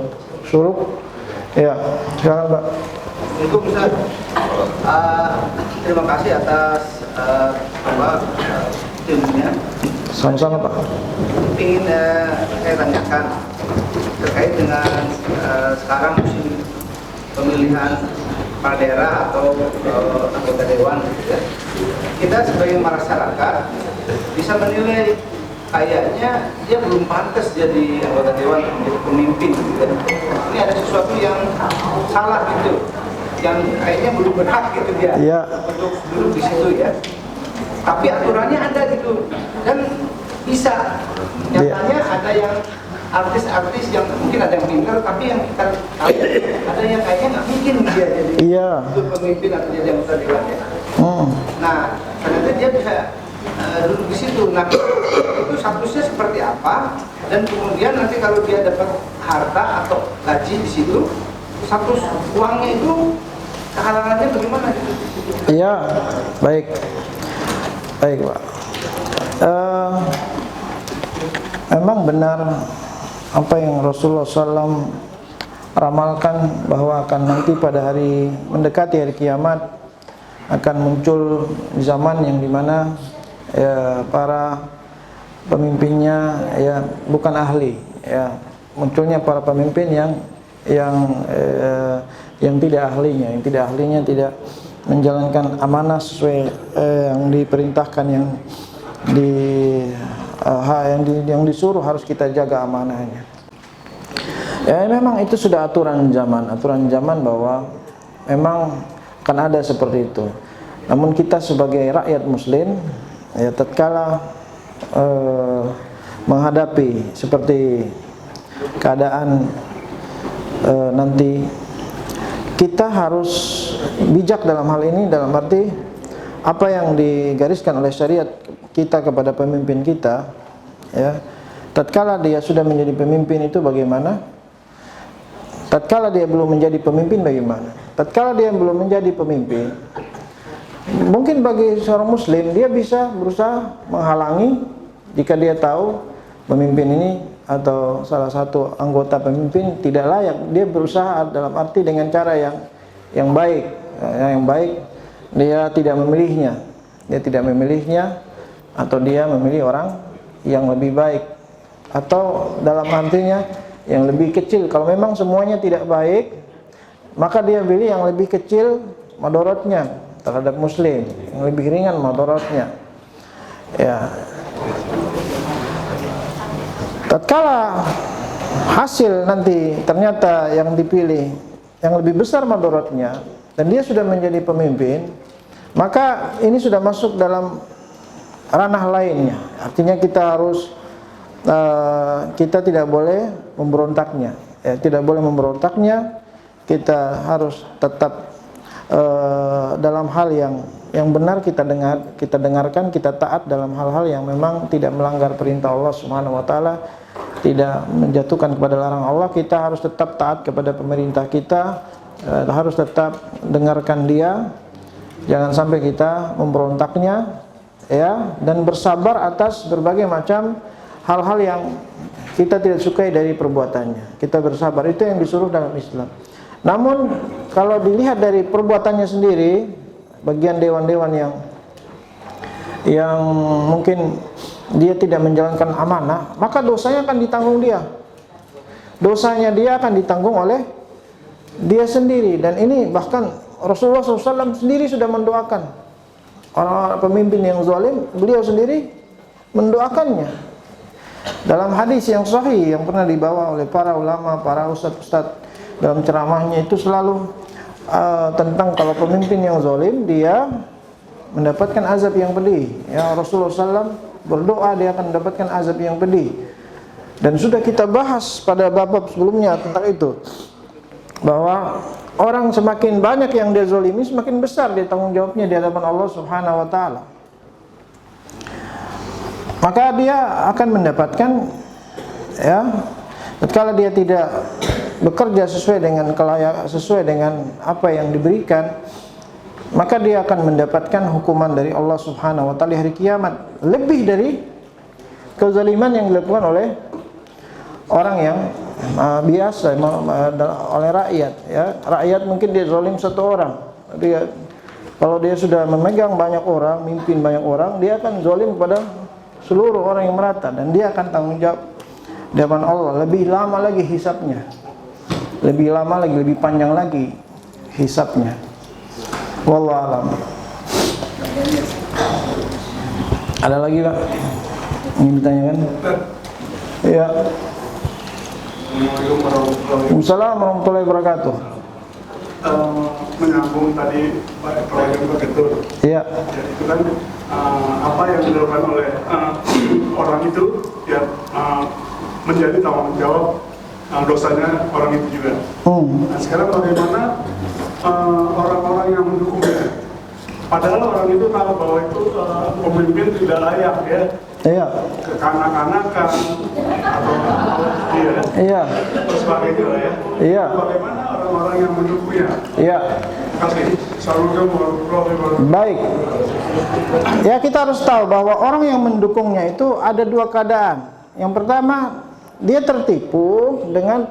syuruk. Ya, sekarang Mbak. Assalamualaikum Ustaz. Terima kasih atas ilmunya. Sama-sama Pak. Ingin saya tanyakan terkait dengan sekarang musim pemilihan kepala daerah atau anggota dewan, gitu ya. Kita sebagai masyarakat bisa menilai kayaknya dia belum pantas jadi anggota dewan, jadi pemimpin, gitu ya. Ini ada sesuatu yang salah gitu, yang kayaknya belum berhak gitu dia, ya, untuk duduk di situ, ya. Tapi aturannya ada gitu, dan bisa. Nyatanya ada yang artis-artis yang mungkin ada yang pintar, tapi yang kita tahu ada yang kayaknya nggak mungkin dia jadi untuk pemimpin atau jadi anggota dewan, ya. Nah, ternyata dia bisa duduk di situ. Nah, itu statusnya seperti apa? Dan kemudian nanti kalau dia dapat harta atau gaji di situ, status uangnya itu kehalangannya bagaimana gitu? Iya, baik, Pak. Memang benar apa yang Rasulullah SAW ramalkan, bahwa akan nanti pada hari mendekati hari kiamat akan muncul zaman yang dimana ya, para pemimpinnya ya bukan ahli, ya, munculnya para pemimpin yang tidak ahlinya, tidak menjalankan amanah sesuai yang diperintahkan, yang disuruh harus kita jaga amanahnya. Ya memang itu sudah aturan zaman bahwa memang akan ada seperti itu. Namun kita sebagai rakyat muslim ya tatkala menghadapi seperti keadaan nanti, kita harus bijak dalam hal ini, dalam arti apa yang digariskan oleh syariat kita kepada pemimpin kita ya. Tatkala dia sudah menjadi pemimpin itu bagaimana? Tatkala dia belum menjadi pemimpin bagaimana? Tatkala dia belum menjadi pemimpin, mungkin bagi seorang muslim dia bisa berusaha menghalangi jika dia tahu pemimpin ini atau salah satu anggota pemimpin tidak layak. Dia berusaha dalam arti dengan cara yang baik, dia tidak memilihnya, atau dia memilih orang yang lebih baik, atau dalam artinya yang lebih kecil. Kalau memang semuanya tidak baik, maka dia pilih yang lebih kecil madorotnya terhadap muslim, yang lebih ringan madorotnya ya. Tatkala hasil nanti ternyata yang dipilih yang lebih besar madorotnya dan dia sudah menjadi pemimpin, maka ini sudah masuk dalam ranah lainnya. Artinya kita harus kita tidak boleh memberontaknya ya, tidak boleh memberontaknya. Kita harus tetap dalam hal yang benar kita dengarkan, kita taat dalam hal-hal yang memang tidak melanggar perintah Allah Subhanahu wa taala, tidak menjatuhkan kepada larangan Allah. Kita harus tetap taat kepada pemerintah kita, harus tetap dengarkan dia, jangan sampai kita memberontaknya ya, dan bersabar atas berbagai macam hal-hal yang kita tidak sukai dari perbuatannya. Kita bersabar, itu yang disuruh dalam Islam. Namun kalau dilihat dari perbuatannya sendiri, bagian dewan-dewan yang mungkin dia tidak menjalankan amanah, maka dosanya akan ditanggung dia. Dosanya dia akan ditanggung oleh dia sendiri. Dan ini bahkan Rasulullah SAW sendiri sudah mendoakan orang-orang pemimpin yang zalim, beliau sendiri mendoakannya. Dalam hadis yang sahih yang pernah dibawa oleh para ulama, para ustadz-ustadz dalam ceramahnya, itu selalu tentang kalau pemimpin yang zalim dia mendapatkan azab yang pedih ya. Rasulullah SAW berdoa dia akan mendapatkan azab yang pedih. Dan sudah kita bahas pada bab sebelumnya tentang itu, bahwa orang semakin banyak yang dia zalimi, semakin besar dia tanggung jawabnya di hadapan Allah Subhanahu wa taala. Maka dia akan mendapatkan ya, tatkala dia tidak bekerja sesuai dengan apa yang diberikan, maka dia akan mendapatkan hukuman dari Allah Subhanahu wa taala hari kiamat, lebih dari kezaliman yang dilakukan oleh orang yang biasa, oleh rakyat ya. Rakyat mungkin dia zalim satu orang, kalau dia sudah memegang banyak orang, mimpin banyak orang, dia akan zalim kepada seluruh orang yang merata, dan dia akan tanggung jawab di hadapan Allah. Lebih lama lagi hisabnya, lebih lama lagi, lebih panjang lagi hisabnya. Wallahu a'lam. Ada lagi Pak ingin ditanyakan? Iya. Assalamualaikum warahmatullahi wabarakatuh. Menyambung tadi Pak Ibrahim begitu. Iya. Jadi itu kan apa yang dilakukan oleh orang itu ya menjadi tanggung jawab dosanya orang itu juga. Nah, sekarang bagaimana orang-orang yang mendukungnya? Padahal orang itu tahu bahwa itu pemimpin tidak layak ya. Iya. Kekanak-kanakan atau dia. Iya. Terus sebagainya lah ya. Iya. Bagaimana orang-orang yang mendukungnya? Iya. Baik. Ya, kita harus tahu bahwa orang yang mendukungnya itu ada dua keadaan. Yang pertama, dia tertipu dengan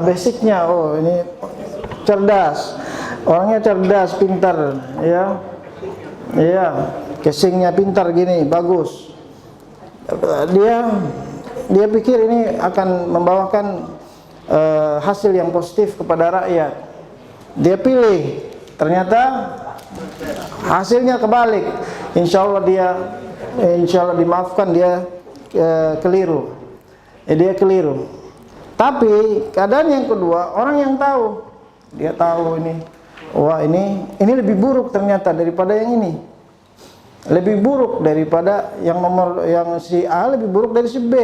basicnya. Oh, ini cerdas. Orangnya cerdas, pintar, ya. Iya, casingnya pintar gini, bagus. Dia pikir ini akan membawakan hasil yang positif kepada rakyat. Dia pilih, ternyata hasilnya kebalik. Insya Allah dimaafkan, dia keliru. dia keliru. Tapi keadaan yang kedua, orang yang tahu, dia tahu ini, wah ini lebih buruk ternyata daripada yang ini, lebih buruk daripada yang si A, lebih buruk dari si B.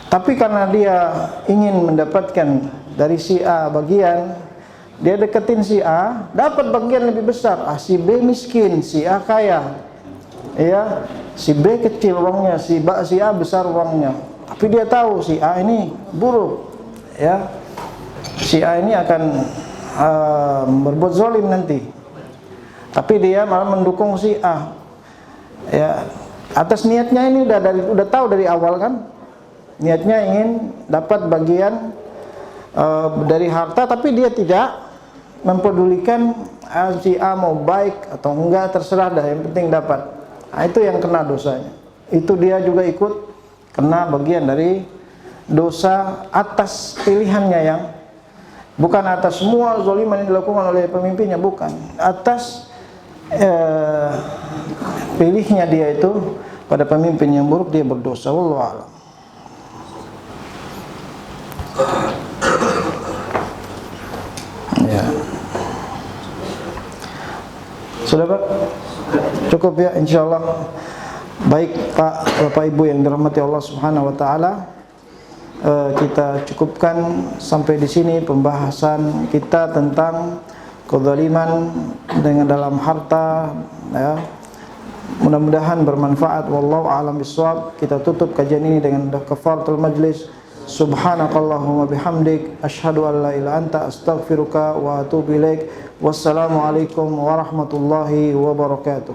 Tapi karena dia ingin mendapatkan dari si A bagian, dia deketin si A, dapat bagian lebih besar. Si B miskin, si A kaya. Ya, si B kecil uangnya, si A besar uangnya. Tapi dia tahu si A ini buruk. Ya. Si A ini akan berbuat zalim nanti. Tapi dia malah mendukung si A. Ya, atas niatnya ini udah tahu dari awal kan? Niatnya ingin dapat bagian dari harta, tapi dia tidak mempedulikan si A mau baik atau enggak, terserah dah, yang penting dapat. Nah, itu yang kena dosanya. Itu dia juga ikut kena bagian dari dosa atas pilihannya, yang bukan atas semua zaliman yang dilakukan oleh pemimpinnya, bukan. Atas pilihnya dia itu pada pemimpin yang buruk, dia berdosa. Wallahu a'lam. Ya. Sudah Pak? Cukup ya, insyaallah. Baik Pak, Bapak Ibu yang dirahmati Allah Subhanahu wa taala, kita cukupkan sampai di sini pembahasan kita tentang kezaliman dengan dalam harta, ya. Mudah-mudahan bermanfaat. Wallahu a'lam bishawab. Kita tutup kajian ini dengan kafaratul majlis. Subhanakallahumma bihamdik, asyhadu an la ilaha illa anta, astaghfiruka wa atubu ilaik. Wassalamualaikum warahmatullahi wabarakatuh.